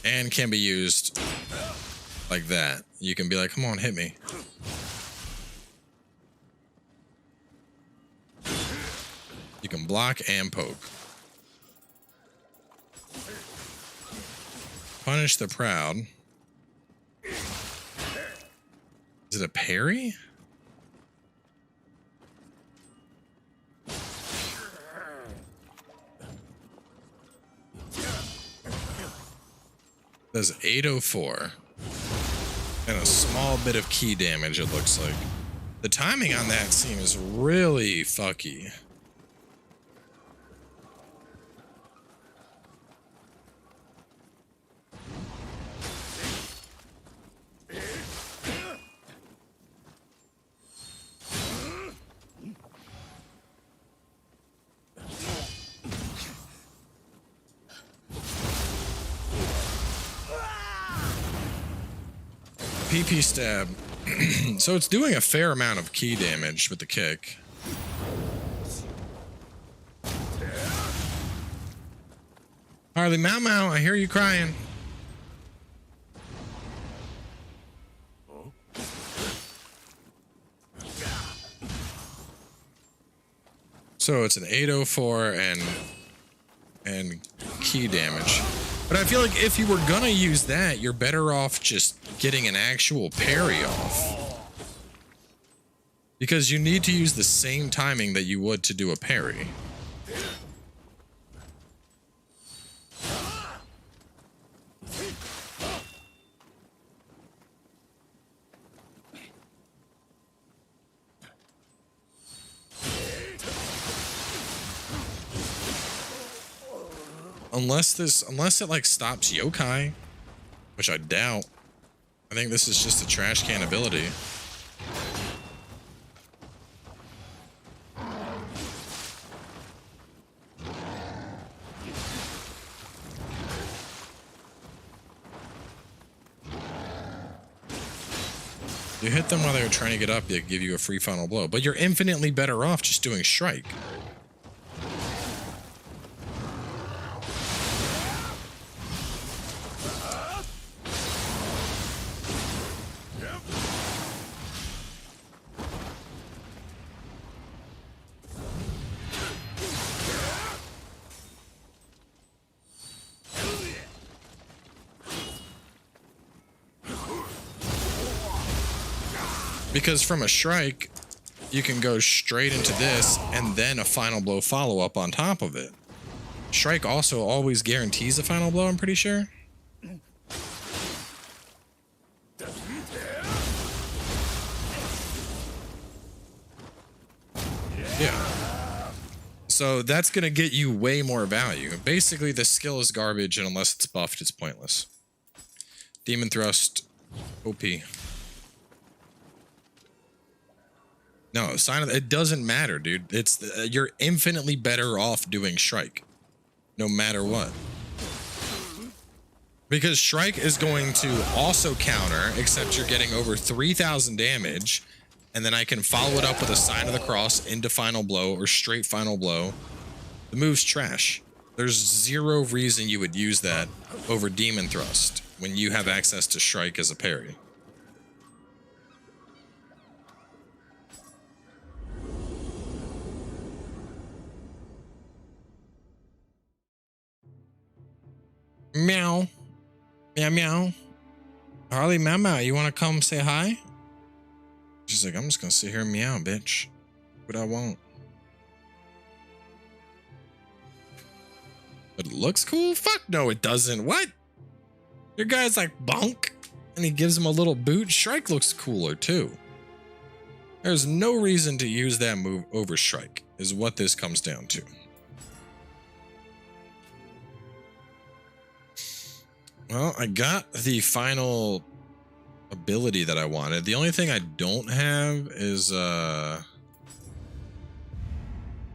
and can be used like that. You can be like, come on, hit me. You can block and poke. Punish the proud. Is it a parry? Does 804 and a small bit of key damage, it looks like. The timing on that seems really fucky. PP stab. So it's doing a fair amount of key damage with the kick. Harley Mau Mau, I hear you crying. So it's an 804 and key damage. But I feel like if you were gonna use that, you're better off just getting an actual parry off. Because you need to use the same timing that you would to do a parry. unless it like stops Yokai, which I doubt. I think this is just a trash can ability. You hit them while they were trying to get up, they give you a free final blow. But you're infinitely better off just doing strike. Because from a strike, you can go straight into this and then a final blow follow-up on top of it. Strike also always guarantees a final blow, I'm pretty sure. Yeah. So that's going to get you way more value. Basically, the skill is garbage, and unless it's buffed, it's pointless. Demon Thrust, OP. No, it doesn't matter, dude. It's you're infinitely better off doing strike, no matter what. Because strike is going to also counter, except you're getting over 3,000 damage, and then I can follow it up with a sign of the cross into final blow or straight final blow. The move's trash. There's zero reason you would use that over Demon Thrust when you have access to strike as a parry. Meow. Meow meow. Harley Mama, you want to come say hi? She's like, I'm just gonna sit here and meow, bitch. What I want. But it looks cool? Fuck no, it doesn't. What? Your guy's like bonk, and he gives him a little boot. Strike looks cooler too. There's no reason to use that move over strike, is what this comes down to. Well, I got the final ability that I wanted. The only thing I don't have is I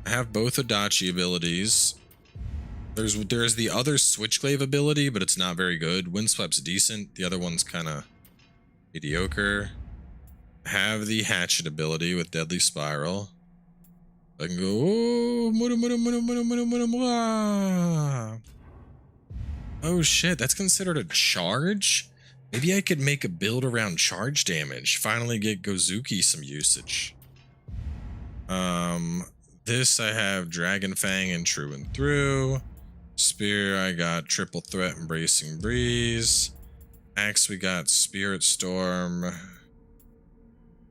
have both Adachi abilities. There's the other Switchglaive ability, but it's not very good. Windsweep's decent. The other one's kind of mediocre. I have the Hatchet ability with Deadly Spiral. I can go. Oh shit, that's considered a charge? Maybe I could make a build around charge damage. Finally get Gozuki some usage. This I have Dragon Fang and True and Through. Spear I got Triple Threat and Bracing Breeze. Axe we got Spirit Storm.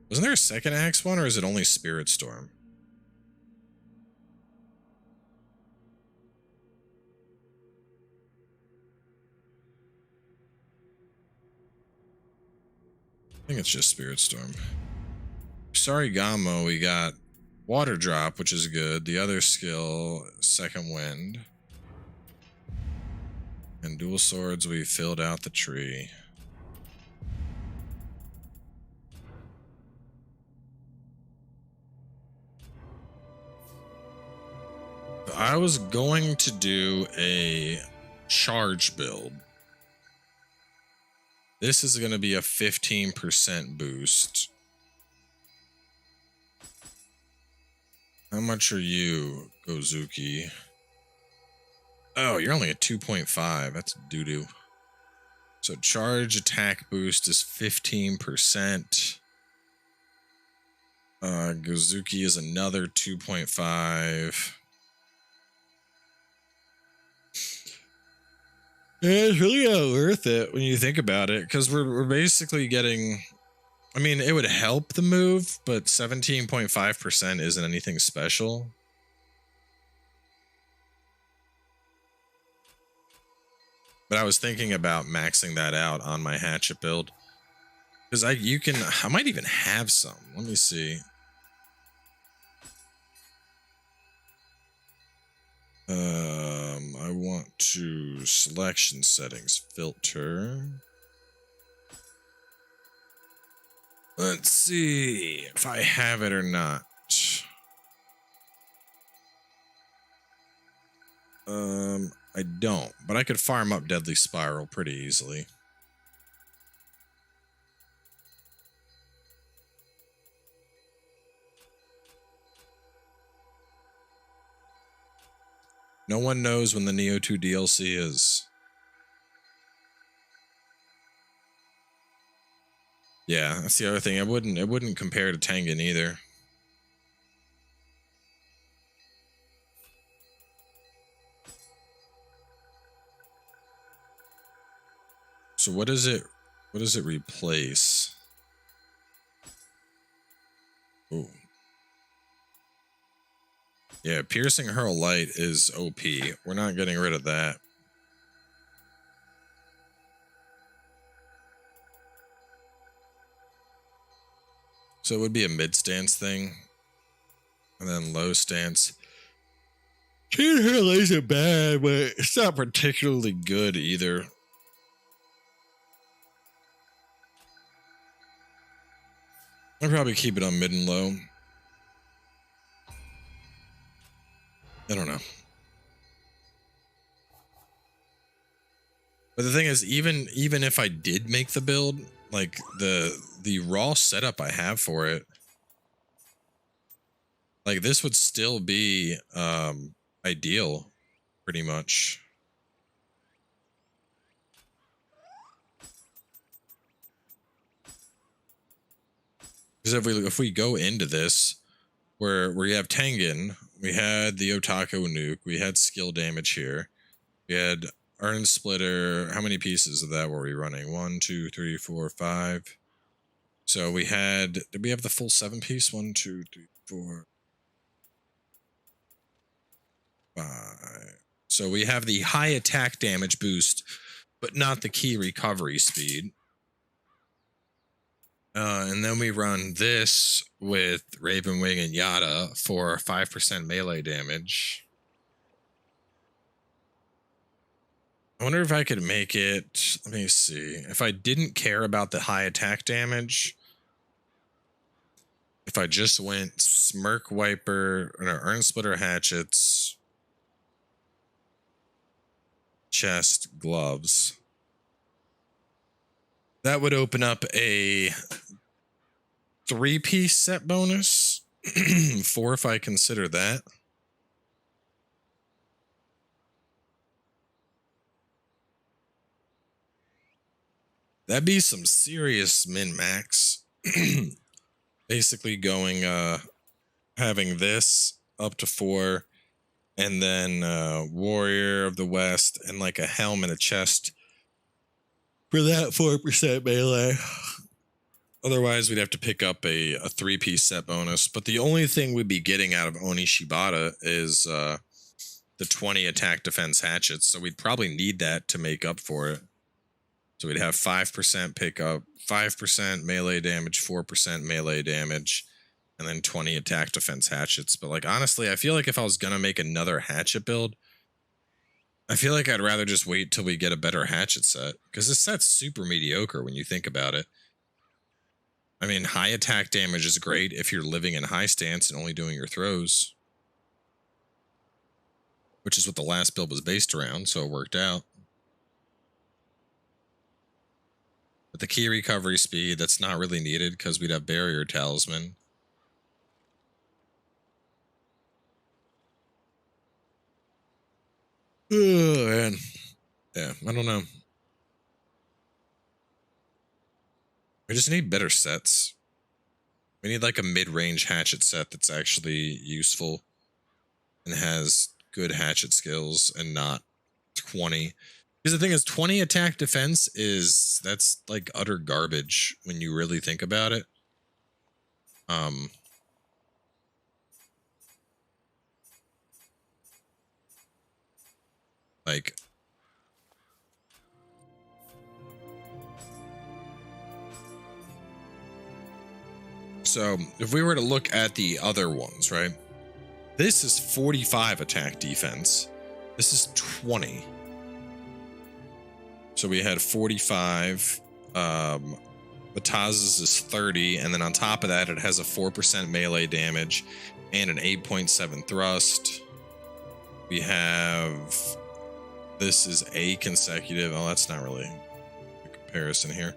Wasn't there a second axe one, or is it only Spirit Storm? I think it's just Spirit Storm. Sarigamo, we got Water Drop, which is good. The other skill, Second Wind. And Dual Swords, we filled out the tree. I was going to do a charge build. This is going to be a 15% boost. How much are you, Gozuki? Oh, you're only at 2.5. That's doo-doo. So charge attack boost is 15%. Gozuki is another 2.5. Yeah, it's really not worth it when you think about it, because we're basically getting... I mean, it would help the move, but 17.5% isn't anything special. But I was thinking about maxing that out on my hatchet build. Because I might even have some. Let me see. I want to selection settings filter. Let's see if I have it or not. I don't, but I could farm up Deadly Spiral pretty easily. No one knows when the Nioh 2 DLC is. Yeah, that's the other thing. It wouldn't compare to Tengen either. So what does it replace? Ooh. Yeah, Piercing Hurl Light is OP. We're not getting rid of that. So it would be a mid stance thing. And then low stance. Piercing Hurl Light isn't bad, but it's not particularly good either. I'll probably keep it on mid and low. I don't know. But the thing is, even if I did make the build, like the raw setup I have for it, like this would still be ideal, pretty much. Because if we go into this, where we have Tengen, we had the Otaku nuke, we had skill damage here, we had Urn Splitter. How many pieces of that were we running? 1, 2, 3, 4, 5. So we had, did we have the full 7-piece? 1, 2, 3, 4, 5. So we have the high attack damage boost, but not the key recovery speed. And then we run this with Raven Wing and Yada for 5% melee damage. I wonder if I could make it, let me see, if I didn't care about the high attack damage, if I just went Smirk Wiper, or no, Urn Splitter Hatchets, chest, gloves, that would open up a 3-piece set bonus. 4 if I consider that. That'd be some serious min-max. Basically going, having this up to 4, and then Warrior of the West, and like a helm and a chest for that 4% melee. Otherwise, we'd have to pick up a 3-piece set bonus. But the only thing we'd be getting out of Oni Shibata is the 20 attack defense hatchets. So we'd probably need that to make up for it. So we'd have 5% pickup, 5% melee damage, 4% melee damage, and then 20 attack defense hatchets. But like honestly, I feel like if I was gonna make another hatchet build, I feel like I'd rather just wait till we get a better hatchet set, because this set's super mediocre when you think about it. I mean, high attack damage is great if you're living in high stance and only doing your throws, which is what the last build was based around, so it worked out. But the key recovery speed, that's not really needed because we'd have Barrier Talisman. Oh, man. Yeah, I don't know. We just need better sets. We need like a mid-range hatchet set that's actually useful and has good hatchet skills and not 20. Because the thing is, 20 attack defense that's like utter garbage when you really think about it. Like, so if we were to look at the other ones, right? This is 45 attack defense. This is 20. So we had 45. Mataz's is 30, and then on top of that, it has a 4% melee damage and an 8.7 thrust. We have, this is a consecutive. Oh, that's not really a comparison here.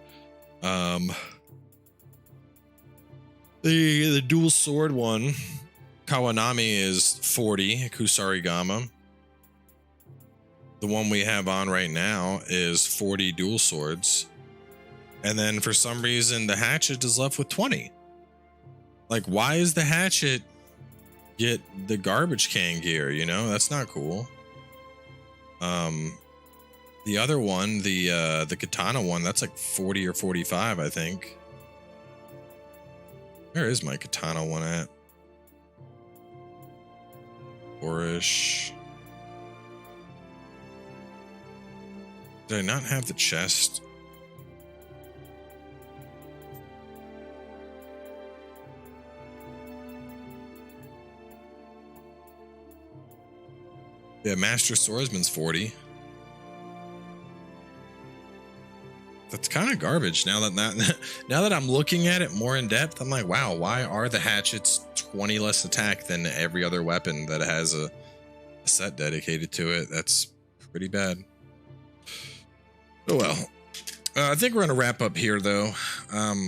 The dual sword one, Kawanami, is 40 Kusarigama. The one we have on right now is 40 dual swords. And then for some reason, the hatchet is left with 20. Like, why is the hatchet get the garbage can gear? You know, that's not cool. The other one, the katana one, that's like 40 or 45, I think. Where is my katana one at? Orish. Did I not have the chest? Yeah, Master Swordsman's 40. That's kind of garbage. Now that I'm looking at it more in depth, I'm like, wow, why are the hatchets 20 less attack than every other weapon that has a set dedicated to it? That's pretty bad. Oh well. I think we're gonna wrap up here though. Now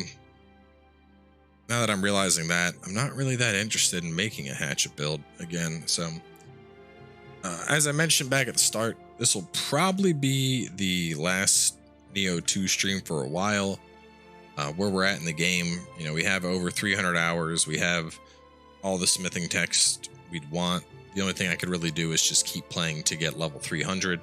that I'm realizing that, I'm not really that interested in making a hatchet build again. So as I mentioned back at the start, this will probably be the last Nioh 2 stream for a while. Where we're at in the game, you know, we have over 300 hours. We have all the smithing text we'd want. The only thing I could really do is just keep playing to get level 300.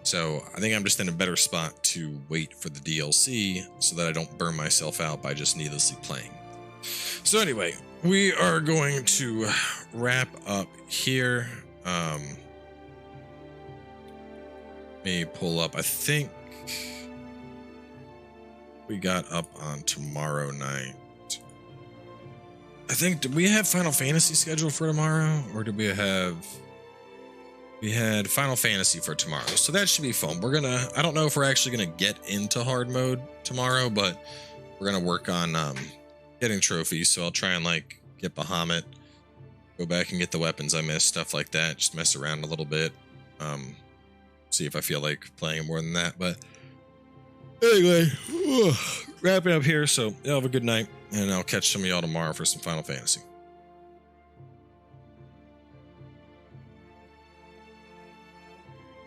So I think I'm just in a better spot to wait for the DLC so that I don't burn myself out by just needlessly playing. So anyway, we are going to wrap up here. Let me pull up. I think we got up on tomorrow night. I think, did we have Final Fantasy scheduled for tomorrow? Or did we have... We had Final Fantasy for tomorrow. So that should be fun. We're gonna... I don't know if we're actually gonna get into hard mode tomorrow, but we're gonna work on getting trophies. So I'll try and like get Bahamut, go back and get the weapons I missed, stuff like that. Just mess around a little bit. See if I feel like playing more than that. But anyway, wrapping up here. So y'all have a good night, and I'll catch some of y'all tomorrow for some Final Fantasy.